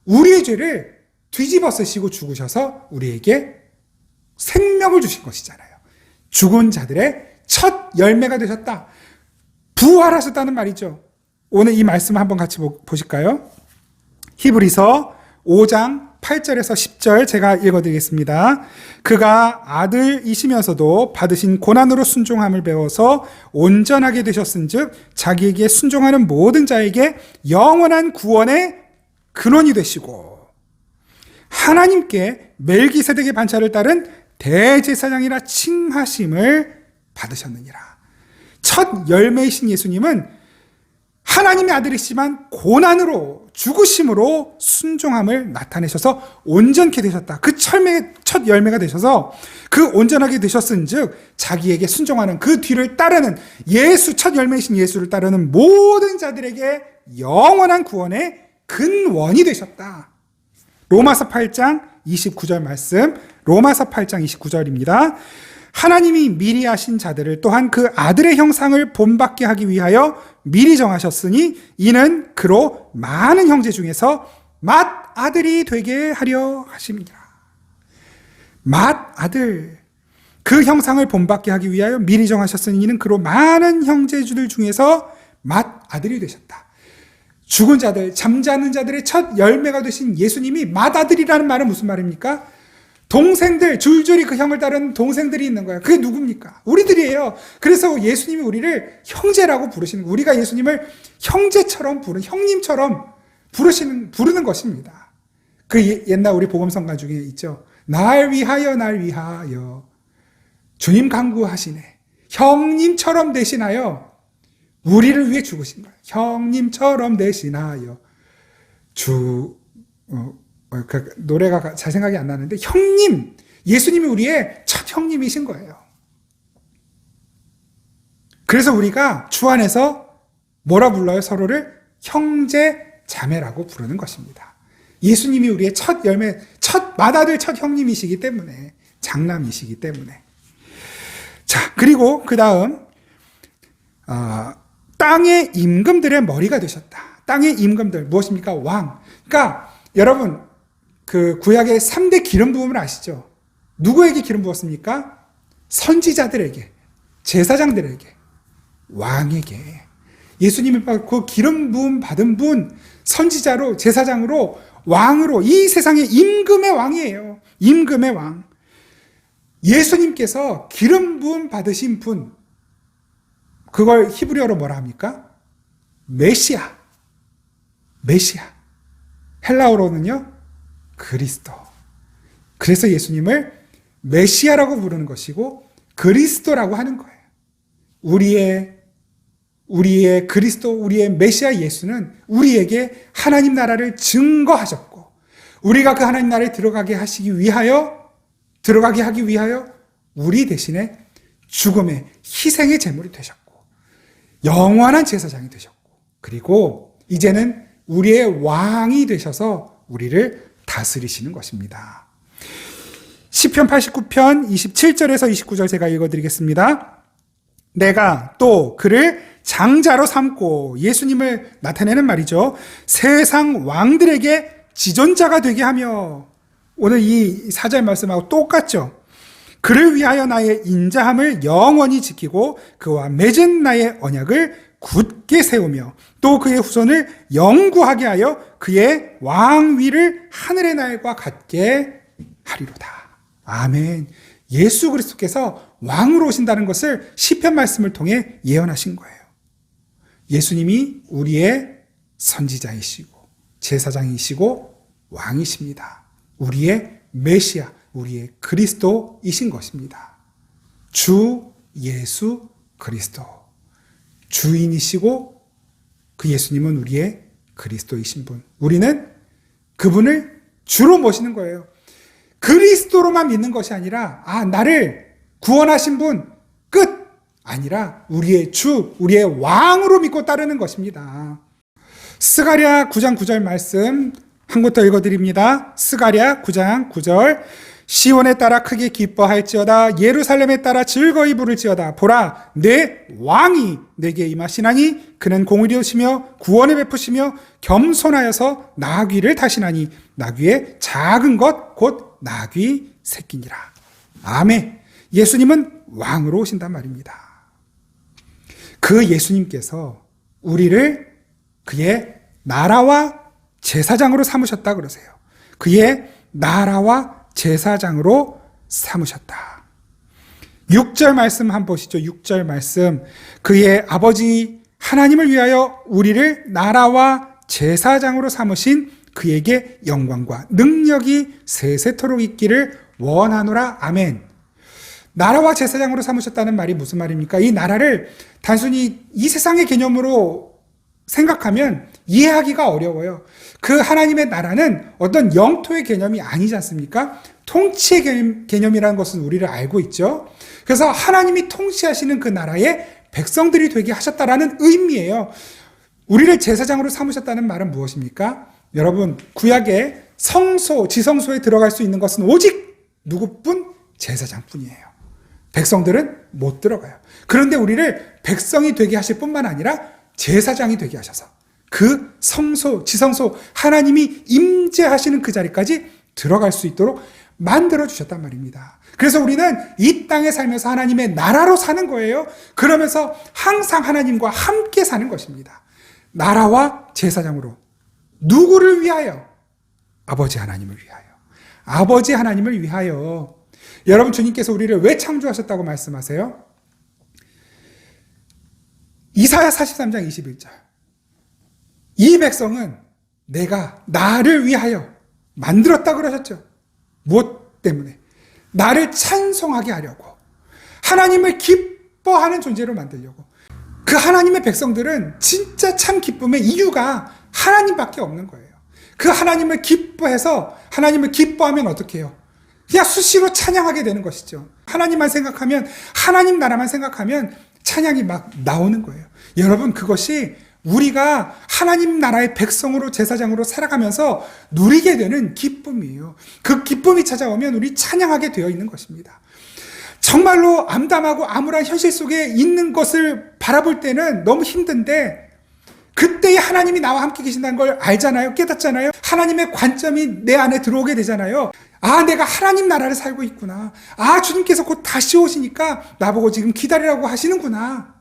우리의 죄를 뒤집어 쓰시고 죽으셔서 우리에게 생명을 주신 것이잖아요. 죽은 자들의 첫 열매가 되셨다. 부활하셨다는 말이죠. 오늘 이 말씀 한번 같이 보실까요? 히브리서 5장 8절에서 10절 제가 읽어드리겠습니다. 그가 아들이시면서도 받으신 고난으로 순종함을 배워서 온전하게 되셨은즉 자기에게 순종하는 모든 자에게 영원한 구원의 근원이 되시고 하나님께 멜기세덱의 반차를 따른 대제사장이라 칭하심을 받으셨느니라. 첫 열매이신 예수님은 하나님의 아들이시지만 고난으로 죽으심으로 순종함을 나타내셔서 온전케 되셨다. 그 첫 열매가 되셔서 그 온전하게 되셨은즉 자기에게 순종하는 그 뒤를 따르는 첫 열매이신 예수를 따르는 모든 자들에게 영원한 구원의 근원이 되셨다. 로마서 8장 29절 말씀, 로마서 8장 29절입니다. 하나님이 미리 하신 자들을 또한 그 아들의 형상을 본받게 하기 위하여 미리 정하셨으니 이는 그로 많은 형제 중에서 맏아들이 되게 하려 하심이라. 맏아들, 그 형상을 본받게 하기 위하여 미리 정하셨으니 이는 그로 많은 형제들 중에서 맏아들이 되셨다. 죽은 자들, 잠자는 자들의 첫 열매가 되신 예수님이 맏아들이라는 말은 무슨 말입니까? 동생들, 줄줄이 그 형을 따르는 동생들이 있는 거예요. 그게 누굽니까? 우리들이에요. 그래서 예수님이 우리를 형제라고 부르시는 거예요. 우리가 예수님을 형제처럼 형님처럼 부르는 것입니다. 그 옛날 우리 복음성가 중에 있죠. 날 위하여 주님 강구하시네. 형님처럼 대신하여 우리를 위해 죽으신 거예요. 형님처럼 대신하여 그 노래가 잘 생각이 안 나는데 형님, 예수님이 우리의 첫 형님이신 거예요. 그래서 우리가 주 안에서 뭐라 불러요? 서로를 형제 자매라고 부르는 것입니다. 예수님이 우리의 첫 열매, 첫 맏아들, 첫 형님이시기 때문에, 장남이시기 때문에. 자, 그리고 그 다음 땅의 임금들의 머리가 되셨다. 땅의 임금들 무엇입니까? 왕. 그러니까 여러분 그 구약의 3대 기름 부음을 아시죠? 누구에게 기름 부었습니까? 선지자들에게, 제사장들에게, 왕에게. 예수님이 그 기름 부음 받은 분, 선지자로, 제사장으로, 왕으로, 이 세상의 임금의 왕이에요. 임금의 왕. 예수님께서 기름 부음 받으신 분, 그걸 히브리어로 뭐라 합니까? 메시아. 헬라어로는요, 그리스도. 그래서 예수님을 메시아라고 부르는 것이고 그리스도라고 하는 거예요. 우리의 그리스도, 우리의 메시아 예수는 우리에게 하나님 나라를 증거하셨고 우리가 그 하나님 나라에 들어가게 하시기 위하여 들어가게 하기 위하여 우리 대신에 죽음의 희생의 제물이 되셨고 영원한 제사장이 되셨고 그리고 이제는 우리의 왕이 되셔서 우리를 다스리시는 것입니다. 시편 89편 27절에서 29절 제가 읽어드리겠습니다. 내가 또 그를 장자로 삼고 예수님을 나타내는 말이죠. 세상 왕들에게 지존자가 되게 하며 오늘 이 4절 말씀하고 똑같죠. 그를 위하여 나의 인자함을 영원히 지키고 그와 맺은 나의 언약을 굳게 세우며 또 그의 후손을 영구하게 하여 그의 왕위를 하늘의 날과 같게 하리로다. 아멘. 예수 그리스도께서 왕으로 오신다는 것을 시편 말씀을 통해 예언하신 거예요. 예수님이 우리의 선지자이시고 제사장이시고 왕이십니다. 우리의 메시아, 우리의 그리스도이신 것입니다. 주 예수 그리스도. 주인이시고 그 예수님은 우리의 그리스도이신 분. 우리는 그분을 주로 모시는 거예요. 그리스도로만 믿는 것이 아니라 나를 구원하신 분 끝! 아니라 우리의 주, 우리의 왕으로 믿고 따르는 것입니다. 스가랴 9장 9절 말씀 한 곳 더 읽어드립니다. 스가랴 9장 9절 시온에 따라 크게 기뻐할지어다 예루살렘에 따라 즐거이 부를지어다 보라 내 왕이 내게 임하시나니 그는 공의로우시며 구원을 베푸시며 겸손하여서 나귀를 타시나니 나귀의 작은 것 곧 나귀 새끼니라. 아멘. 예수님은 왕으로 오신단 말입니다. 그 예수님께서 우리를 그의 나라와 제사장으로 삼으셨다 그러세요. 그의 나라와 제사장으로 삼으셨다. 6절 말씀 한번 보시죠. 6절 말씀. 그의 아버지 하나님을 위하여 우리를 나라와 제사장으로 삼으신 그에게 영광과 능력이 세세토록 있기를 원하노라. 아멘. 나라와 제사장으로 삼으셨다는 말이 무슨 말입니까? 이 나라를 단순히 이 세상의 개념으로 생각하면 이해하기가 어려워요. 그 하나님의 나라는 어떤 영토의 개념이 아니지 않습니까? 통치의 개념이라는 것은 우리를 알고 있죠. 그래서 하나님이 통치하시는 그 나라의 백성들이 되게 하셨다라는 의미예요. 우리를 제사장으로 삼으셨다는 말은 무엇입니까? 여러분, 구약의 성소, 지성소에 들어갈 수 있는 것은 오직 누구뿐? 제사장뿐이에요. 백성들은 못 들어가요. 그런데 우리를 백성이 되게 하실 뿐만 아니라 제사장이 되게 하셔서 그 성소, 지성소, 하나님이 임재하시는 그 자리까지 들어갈 수 있도록 만들어주셨단 말입니다. 그래서 우리는 이 땅에 살면서 하나님의 나라로 사는 거예요. 그러면서 항상 하나님과 함께 사는 것입니다. 나라와 제사장으로. 누구를 위하여? 아버지 하나님을 위하여. 아버지 하나님을 위하여. 여러분, 주님께서 우리를 왜 창조하셨다고 말씀하세요? 이사야 43장 21절. 이 백성은 내가 나를 위하여 만들었다 그러셨죠. 무엇 때문에? 나를 찬송하게 하려고. 하나님을 기뻐하는 존재로 만들려고. 그 하나님의 백성들은 진짜 참 기쁨의 이유가 하나님밖에 없는 거예요. 그 하나님을 기뻐해서 하나님을 기뻐하면 어떻게 해요? 그냥 수시로 찬양하게 되는 것이죠. 하나님만 생각하면, 하나님 나라만 생각하면 찬양이 막 나오는 거예요. 여러분, 그것이 우리가 하나님 나라의 백성으로 제사장으로 살아가면서 누리게 되는 기쁨이에요. 그 기쁨이 찾아오면 우리 찬양하게 되어 있는 것입니다. 정말로 암담하고 암울한 현실 속에 있는 것을 바라볼 때는 너무 힘든데 그때에 하나님이 나와 함께 계신다는 걸 알잖아요. 깨닫잖아요. 하나님의 관점이 내 안에 들어오게 되잖아요. 내가 하나님 나라를 살고 있구나. 주님께서 곧 다시 오시니까 나보고 지금 기다리라고 하시는구나.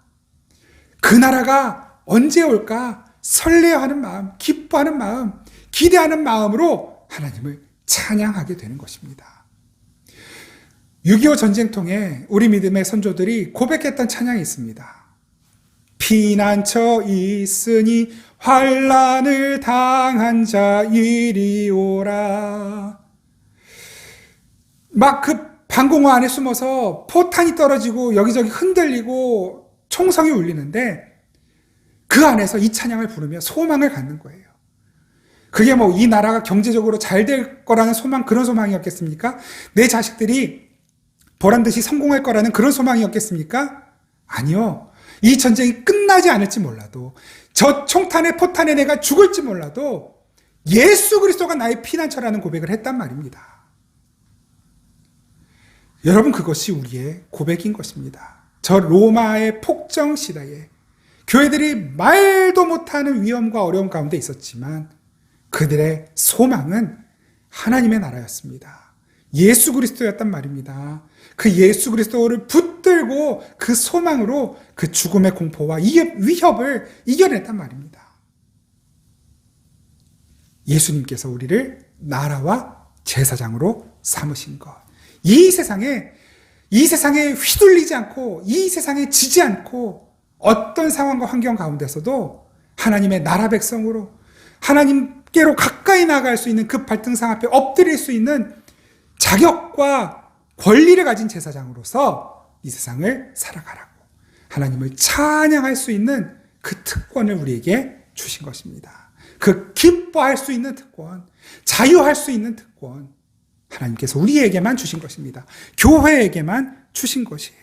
그 나라가 언제 올까? 설레어하는 마음, 기뻐하는 마음, 기대하는 마음으로 하나님을 찬양하게 되는 것입니다. 6.25 전쟁통에 우리 믿음의 선조들이 고백했던 찬양이 있습니다. 피난처 있으니 환난을 당한 자 이리 오라. 막 그 방공호 안에 숨어서 포탄이 떨어지고 여기저기 흔들리고 총성이 울리는데 그 안에서 이 찬양을 부르며 소망을 갖는 거예요. 그게 뭐 이 나라가 경제적으로 잘 될 거라는 소망, 그런 소망이었겠습니까? 내 자식들이 보란 듯이 성공할 거라는 그런 소망이었겠습니까? 아니요. 이 전쟁이 끝나지 않을지 몰라도, 저 총탄에 포탄에 내가 죽을지 몰라도 예수 그리스도가 나의 피난처라는 고백을 했단 말입니다. 여러분, 그것이 우리의 고백인 것입니다. 저 로마의 폭정 시대에 교회들이 말도 못하는 위험과 어려움 가운데 있었지만 그들의 소망은 하나님의 나라였습니다. 예수 그리스도였단 말입니다. 그 예수 그리스도를 붙들고 그 소망으로 그 죽음의 공포와 위협을 이겨냈단 말입니다. 예수님께서 우리를 나라와 제사장으로 삼으신 것. 이 세상에 휘둘리지 않고, 이 세상에 지지 않고, 어떤 상황과 환경 가운데서도 하나님의 나라 백성으로 하나님께로 가까이 나아갈 수 있는 그 발등상 앞에 엎드릴 수 있는 자격과 권리를 가진 제사장으로서 이 세상을 살아가라고 하나님을 찬양할 수 있는 그 특권을 우리에게 주신 것입니다. 그 기뻐할 수 있는 특권, 자유할 수 있는 특권, 하나님께서 우리에게만 주신 것입니다. 교회에게만 주신 것이에요.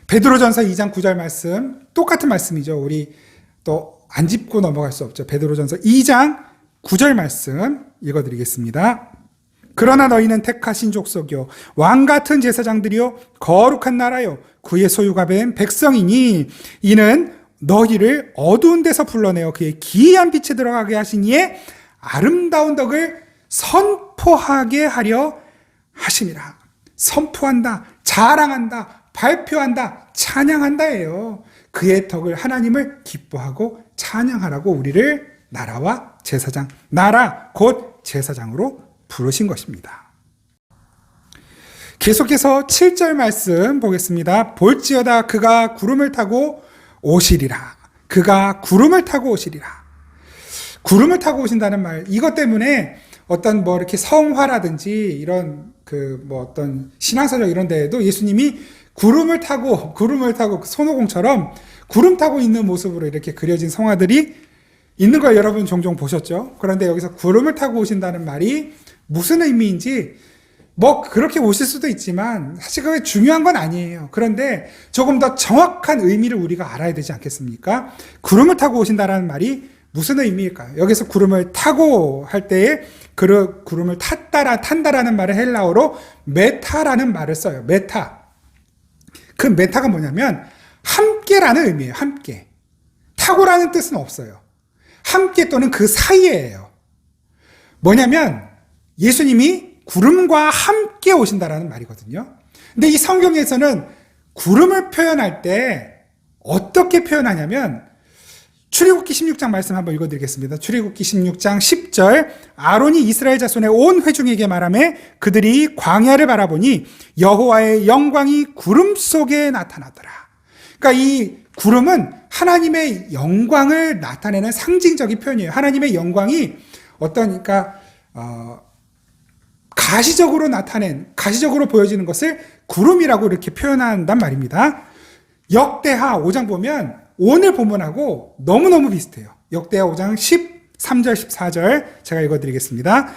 베드로전서 2장 9절 말씀, 똑같은 말씀이죠. 우리 또 안 짚고 넘어갈 수 없죠. 베드로전서 2장 9절 말씀 읽어드리겠습니다. 그러나 너희는 택하신 족속이요 왕같은 제사장들이요 거룩한 나라요 그의 소유가 된 백성이니 이는 너희를 어두운 데서 불러내어 그의 기이한 빛에 들어가게 하신 이의 아름다운 덕을 선포하게 하려 하심이라. 선포한다, 자랑한다, 발표한다, 찬양한다예요. 그의 덕을, 하나님을 기뻐하고 찬양하라고 우리를 나라와 제사장, 나라 곧 제사장으로 부르신 것입니다. 계속해서 7절 말씀 보겠습니다. 볼지어다 그가 구름을 타고 오시리라. 그가 구름을 타고 오시리라. 구름을 타고 오신다는 말, 이것 때문에 어떤 뭐 이렇게 성화라든지 이런 어떤 신앙사적 이런 데에도 예수님이 구름을 타고 손오공처럼 구름 타고 있는 모습으로 이렇게 그려진 성화들이 있는 걸 여러분 종종 보셨죠? 그런데 여기서 구름을 타고 오신다는 말이 무슨 의미인지 뭐 그렇게 오실 수도 있지만 사실 그게 중요한 건 아니에요. 그런데 조금 더 정확한 의미를 우리가 알아야 되지 않겠습니까? 구름을 타고 오신다는 말이 무슨 의미일까요? 여기서 구름을 타고 할 때에 그 구름을 탄다라는 말을 헬라어로 메타라는 말을 써요. 메타. 그 메타가 뭐냐면 함께라는 의미예요. 함께. 타고라는 뜻은 없어요. 함께 또는 그 사이에요. 뭐냐면 예수님이 구름과 함께 오신다라는 말이거든요. 근데 이 성경에서는 구름을 표현할 때 어떻게 표현하냐면 출애굽기 16장 말씀 한번 읽어드리겠습니다. 출애굽기 16장 10절 아론이 이스라엘 자손의 온 회중에게 말하며 그들이 광야를 바라보니 여호와의 영광이 구름 속에 나타나더라. 그러니까 이 구름은 하나님의 영광을 나타내는 상징적인 표현이에요. 하나님의 영광이 가시적으로 보여지는 것을 구름이라고 이렇게 표현한단 말입니다. 역대하 5장 보면 오늘 본문하고 너무너무 비슷해요. 역대하 5장 13절 14절 제가 읽어드리겠습니다.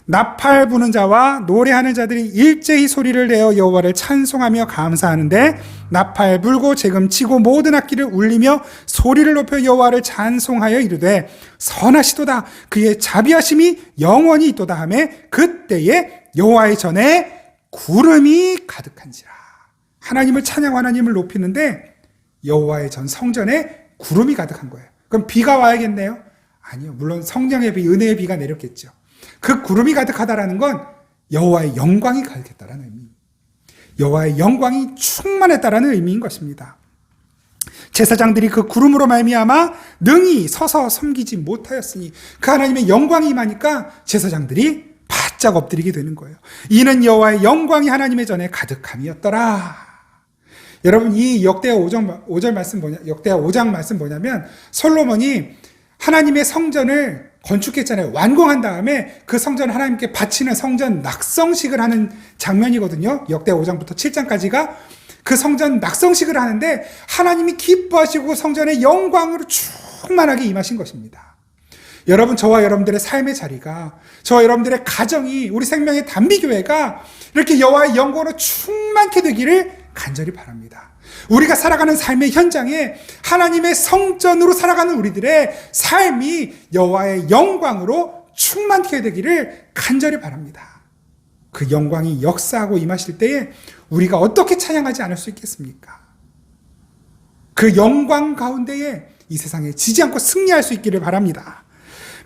나팔 부는 자와 노래하는 자들이 일제히 소리를 내어 여호와를 찬송하며 감사하는데 나팔 불고 재금 치고 모든 악기를 울리며 소리를 높여 여호와를 찬송하여 이르되 선하시도다 그의 자비하심이 영원히 있도다 하며 그때에 여호와의 전에 구름이 가득한지라. 하나님을 찬양, 하나님을 높이는데 여호와의 전 성전에 구름이 가득한 거예요. 그럼 비가 와야겠네요? 아니요. 물론 성령의 비, 은혜의 비가 내렸겠죠. 그 구름이 가득하다라는 건 여호와의 영광이 가득했다라는 의미. 여호와의 영광이 충만했다라는 의미인 것입니다. 제사장들이 그 구름으로 말미암아 능히 서서 섬기지 못하였으니 그 하나님의 영광이 임하니까 제사장들이 바짝 엎드리게 되는 거예요. 이는 여호와의 영광이 하나님의 전에 가득함이었더라. 여러분 이 역대하 5장 말씀 뭐냐면 솔로몬이 하나님의 성전을 건축했잖아요. 완공한 다음에 그 성전을 하나님께 바치는 성전 낙성식을 하는 장면이거든요. 역대하 5장부터 7장까지가 그 성전 낙성식을 하는데 하나님이 기뻐하시고 성전의 영광으로 충만하게 임하신 것입니다. 여러분, 저와 여러분들의 삶의 자리가, 저와 여러분들의 가정이, 우리 생명의 단비교회가 이렇게 여호와의 영광으로 충만케 되기를 간절히 바랍니다. 우리가 살아가는 삶의 현장에 하나님의 성전으로 살아가는 우리들의 삶이 여호와의 영광으로 충만케 되기를 간절히 바랍니다. 그 영광이 역사하고 임하실 때에 우리가 어떻게 찬양하지 않을 수 있겠습니까? 그 영광 가운데에 이 세상에 지지 않고 승리할 수 있기를 바랍니다.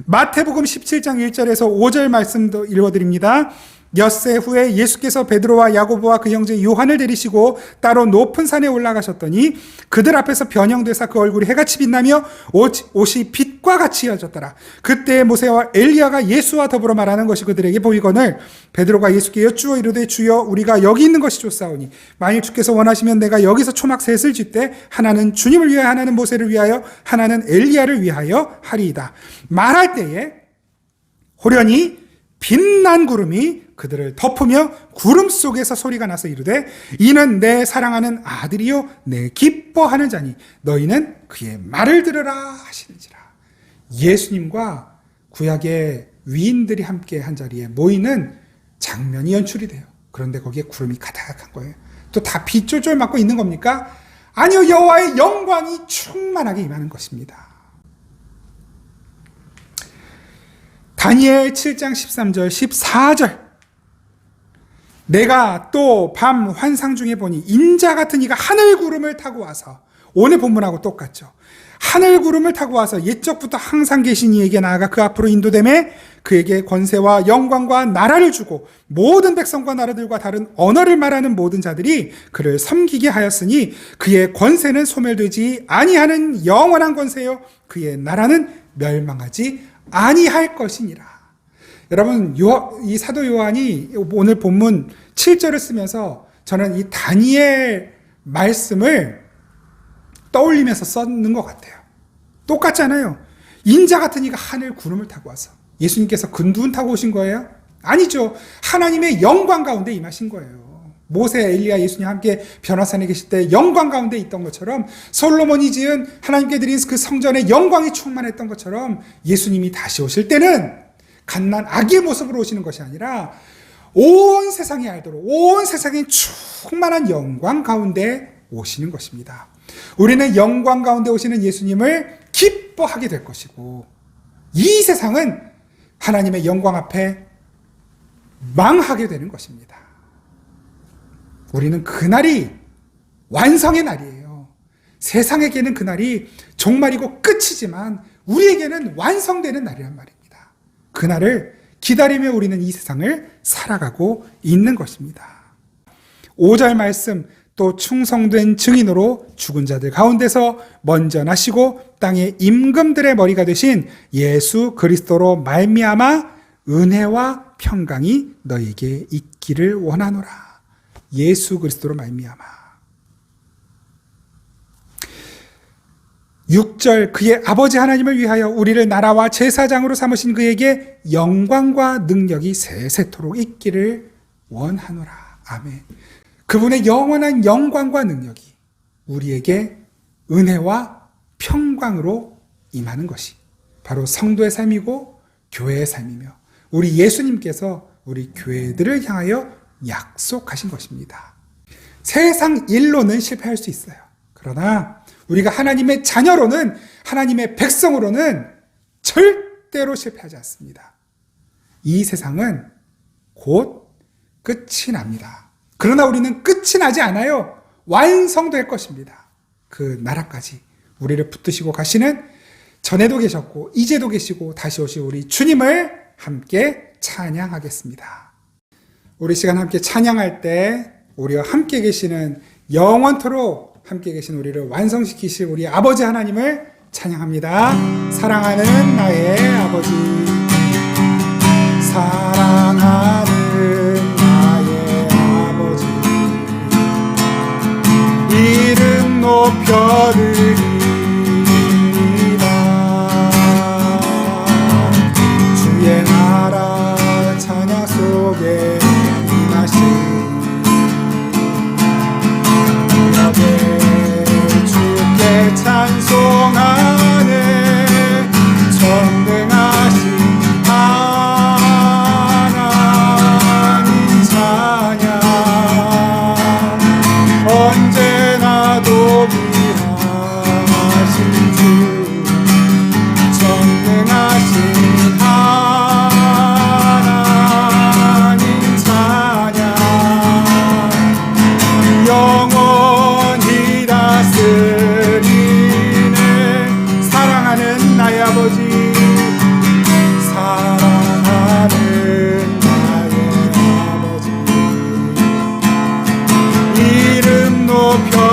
마태복음 17장 1절에서 5절 말씀도 읽어드립니다. 엿새 후에 예수께서 베드로와 야고보와 그 형제 요한을 데리시고 따로 높은 산에 올라가셨더니 그들 앞에서 변형되사 그 얼굴이 해같이 빛나며 옷이 빛과 같이 어졌더라. 그때 모세와 엘리야가 예수와 더불어 말하는 것이 그들에게 보이거늘 베드로가 예수께 여쭈어 이르되 주여 우리가 여기 있는 것이 좋사오니 만일 주께서 원하시면 내가 여기서 초막 셋을 짓되 하나는 주님을 위하여 하나는 모세를 위하여 하나는 엘리야를 위하여 하리이다. 말할 때에 호련히 빛난 구름이 그들을 덮으며 구름 속에서 소리가 나서 이르되 이는 내 사랑하는 아들이요 내 기뻐하는 자니 너희는 그의 말을 들으라 하시는지라. 예수님과 구약의 위인들이 함께 한 자리에 모이는 장면이 연출이 돼요. 그런데 거기에 구름이 가득한 거예요. 또 다 비 쫄쫄 맞고 있는 겁니까? 아니요, 여호와의 영광이 충만하게 임하는 것입니다. 다니엘 7장 13절 14절 내가 또 밤 환상 중에 보니 인자 같은 이가 하늘 구름을 타고 와서, 오늘 본문하고 똑같죠. 하늘 구름을 타고 와서 옛적부터 항상 계신 이에게 나아가 그 앞으로 인도되매 그에게 권세와 영광과 나라를 주고 모든 백성과 나라들과 다른 언어를 말하는 모든 자들이 그를 섬기게 하였으니 그의 권세는 소멸되지 아니하는 영원한 권세요 그의 나라는 멸망하지 아니할 것이니라. 여러분, 이 사도 요한이 오늘 본문 7절을 쓰면서 저는 이 다니엘 말씀을 떠올리면서 썼는 것 같아요. 똑같잖아요. 인자 같은 이가 하늘 구름을 타고 와서, 예수님께서 근두운 타고 오신 거예요? 아니죠. 하나님의 영광 가운데 임하신 거예요. 모세, 엘리야, 예수님 함께 변화산에 계실 때 영광 가운데 있던 것처럼, 솔로몬이 지은 하나님께 드린 그 성전에 영광이 충만했던 것처럼 예수님이 다시 오실 때는 갓난 아기의 모습으로 오시는 것이 아니라 온 세상이 알도록 온 세상에 충만한 영광 가운데 오시는 것입니다. 우리는 영광 가운데 오시는 예수님을 기뻐하게 될 것이고, 이 세상은 하나님의 영광 앞에 망하게 되는 것입니다. 우리는 그날이 완성의 날이에요. 세상에게는 그날이 종말이고 끝이지만 우리에게는 완성되는 날이란 말입니다. 그날을 기다리며 우리는 이 세상을 살아가고 있는 것입니다. 5절 말씀, 또 충성된 증인으로 죽은 자들 가운데서 먼저 나시고 땅의 임금들의 머리가 되신 예수 그리스도로 말미암아 은혜와 평강이 너희에게 있기를 원하노라. 예수 그리스도로 말미암아. 6절, 그의 아버지 하나님을 위하여 우리를 나라와 제사장으로 삼으신 그에게 영광과 능력이 세세토록 있기를 원하노라. 아멘. 그분의 영원한 영광과 능력이 우리에게 은혜와 평강으로 임하는 것이 바로 성도의 삶이고 교회의 삶이며 우리 예수님께서 우리 교회들을 향하여 약속하신 것입니다. 세상 일로는 실패할 수 있어요. 그러나 우리가 하나님의 자녀로는, 하나님의 백성으로는 절대로 실패하지 않습니다. 이 세상은 곧 끝이 납니다. 그러나 우리는 끝이 나지 않아요. 완성될 것입니다. 그 나라까지 우리를 붙드시고 가시는, 전에도 계셨고 이제도 계시고 다시 오실 우리 주님을 함께 찬양하겠습니다. 우리 시간 함께 찬양할 때 우리와 함께 계시는, 영원토록 함께 계신 우리를 완성시키실 우리 아버지 하나님을 찬양합니다. 사랑하는 나의 아버지, 사랑하는 나의 아버지, 이름 높여드리리다. 주의 나라 찬양 속에 임하신 주께 찬송하네. 전능한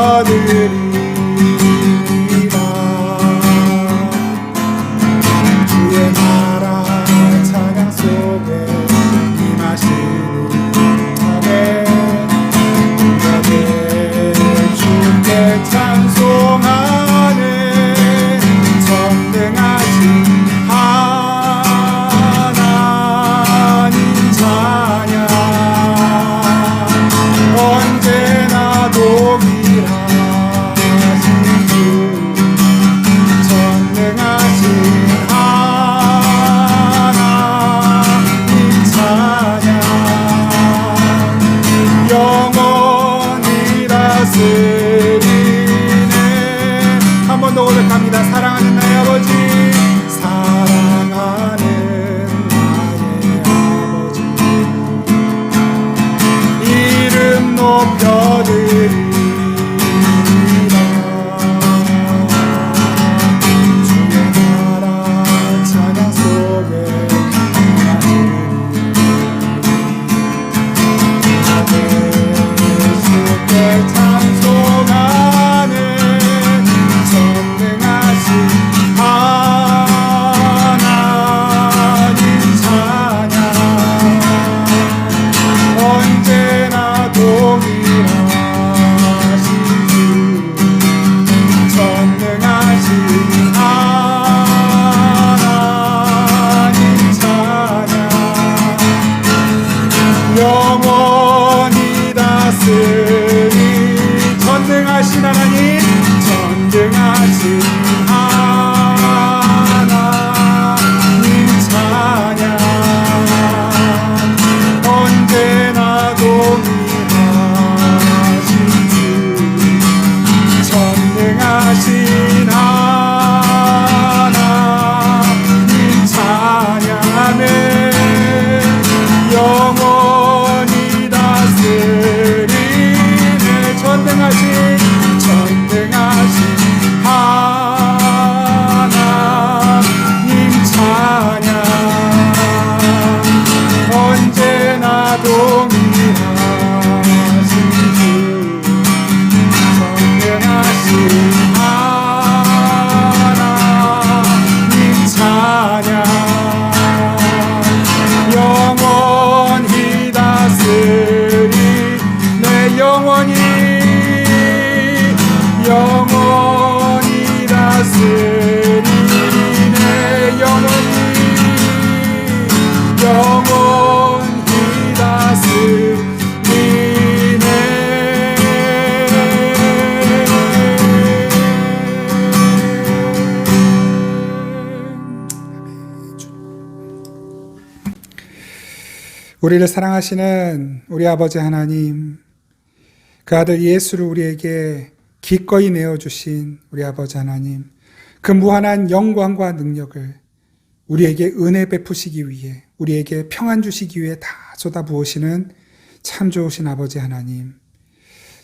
높여드리리라. 주의 나라 찬양 속에 임하시니 주께 찬송하네. 전능하신 하나님 찬양. 언제나 동일하신 주 전능하신 하나님 찬양. 영원히 다스리네. 한 번 더 고백합니다. 사랑하는 나의 아버지, 사랑하는 나의 아버지, 이름 높여드리리라. 주의 나라 찬양 속에 주께 찬송하네. 전능하신 하나님 찬양. 언제나 동일하신 주 전능하신 하나님 찬양. 영원히 다스리 전능하신 하나님, 전능하신 하나님 찬양. 언제나 동일하신 주 전능하신 하나님 찬양. 아멘. 영원히 다스리네. 전능하신 하나님 찬양. 언제나 동일하신 주 전능하신 하나님 찬양. 영원히 다스리 내 영원히 다스리네. 영원히 다스리네. 우리를 사랑하시는 우리 아버지 하나님, 그 아들 예수를 우리에게 기꺼이 내어주신 우리 아버지 하나님, 그 무한한 영광과 능력을 우리에게 은혜 베푸시기 위해, 우리에게 평안 주시기 위해 다 쏟아부으시는 참 좋으신 아버지 하나님,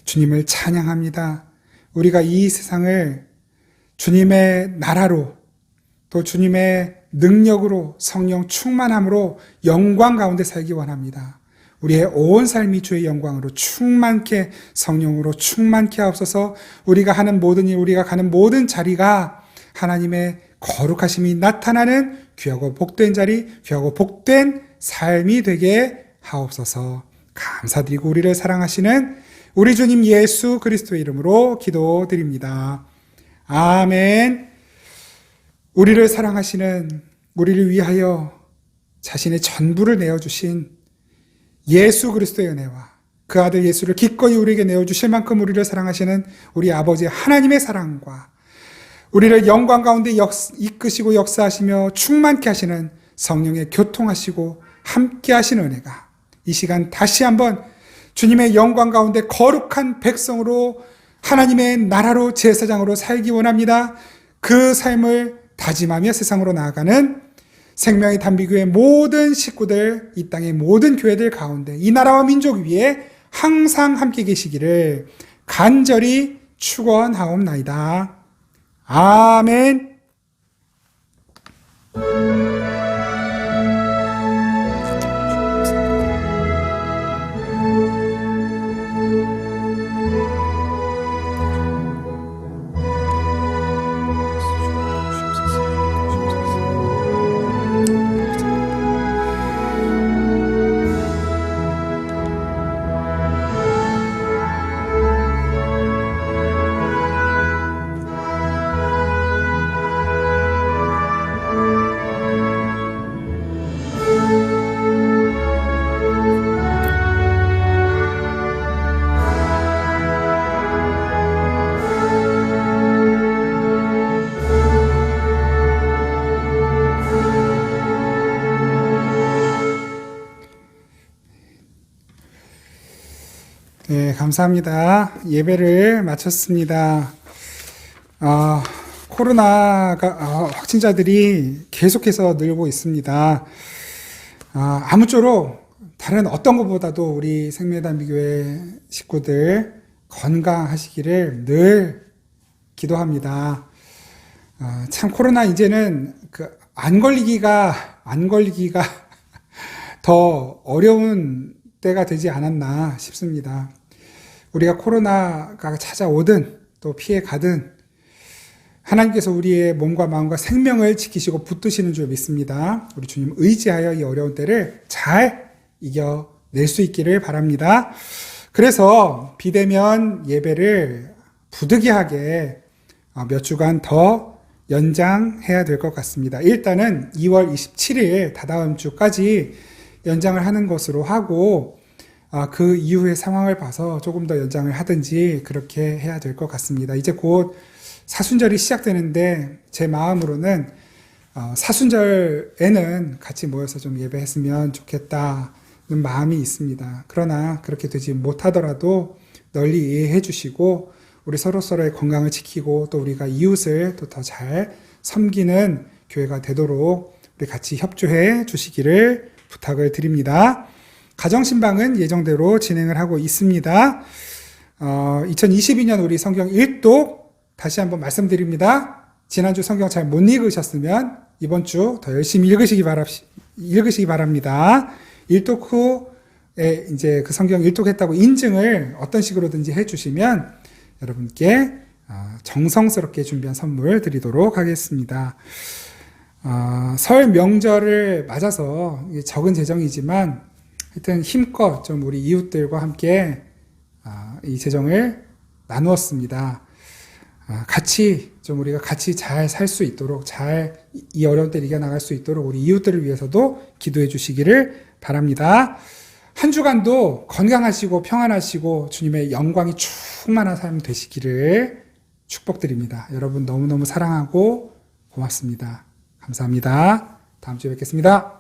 주님을 찬양합니다. 우리가 이 세상을 주님의 나라로, 또 주님의 능력으로, 성령 충만함으로 영광 가운데 살기 원합니다. 우리의 온 삶이 주의 영광으로 충만케, 성령으로 충만케 하옵소서. 우리가 하는 모든 일, 우리가 가는 모든 자리가 하나님의 거룩하심이 나타나는 귀하고 복된 자리, 귀하고 복된 삶이 되게 하옵소서. 감사드리고 우리를 사랑하시는 우리 주님 예수 그리스도의 이름으로 기도드립니다. 아멘. 우리를 사랑하시는, 우리를 위하여 자신의 전부를 내어주신 예수 그리스도의 은혜와 그 아들 예수를 기꺼이 우리에게 내어주실 만큼 우리를 사랑하시는 우리 아버지 하나님의 사랑과 우리를 영광 가운데 이끄시고 역사하시며 충만케 하시는 성령의 교통하시고 함께 하시는 은혜가 이 시간 다시 한번 주님의 영광 가운데 거룩한 백성으로 하나님의 나라로 제사장으로 살기 원합니다. 그 삶을 다짐하며 세상으로 나아가는 생명의 단비교회 모든 식구들, 이 땅의 모든 교회들 가운데 이 나라와 민족 위에 항상 함께 계시기를 간절히 축원하옵나이다. 아멘. 감사합니다. 예배를 마쳤습니다. 코로나가 확진자들이 계속해서 늘고 있습니다. 아무쪼록 다른 어떤 것보다도 우리 생명단비교회 식구들 건강하시기를 늘 기도합니다. 참 코로나 이제는 안 걸리기가 더 어려운 때가 되지 않았나 싶습니다. 우리가 코로나가 찾아오든 또 피해 가든 하나님께서 우리의 몸과 마음과 생명을 지키시고 붙드시는 줄 믿습니다. 우리 주님 의지하여 이 어려운 때를 잘 이겨낼 수 있기를 바랍니다. 그래서 비대면 예배를 부득이하게 몇 주간 더 연장해야 될 것 같습니다. 일단은 2월 27일 다다음 주까지 연장을 하는 것으로 하고 그 이후의 상황을 봐서 조금 더 연장을 하든지 그렇게 해야 될 것 같습니다. 이제 곧 사순절이 시작되는데 제 마음으로는 사순절에는 같이 모여서 좀 예배했으면 좋겠다는 마음이 있습니다. 그러나 그렇게 되지 못하더라도 널리 이해해 주시고 우리 서로서로의 건강을 지키고 또 우리가 이웃을 또 더 잘 섬기는 교회가 되도록 우리 같이 협조해 주시기를 부탁을 드립니다. 가정신방은 예정대로 진행을 하고 있습니다. 2022년 우리 성경 1독 다시 한번 말씀드립니다. 지난주 성경 잘 못 읽으셨으면 이번 주 더 열심히 읽으시기 바랍니다. 1독 후에 이제 그 성경 1독했다고 인증을 어떤 식으로든지 해주시면 여러분께 정성스럽게 준비한 선물 드리도록 하겠습니다. 설 명절을 맞아서 적은 재정이지만 하여튼 힘껏 좀 우리 이웃들과 함께 이 재정을 나누었습니다. 같이 좀 우리가 같이 잘 살 수 있도록 잘 이 어려운 때를 이겨나갈 수 있도록 우리 이웃들을 위해서도 기도해 주시기를 바랍니다. 한 주간도 건강하시고 평안하시고 주님의 영광이 충만한 삶 되시기를 축복드립니다. 여러분 너무너무 사랑하고 고맙습니다. 감사합니다. 다음 주에 뵙겠습니다.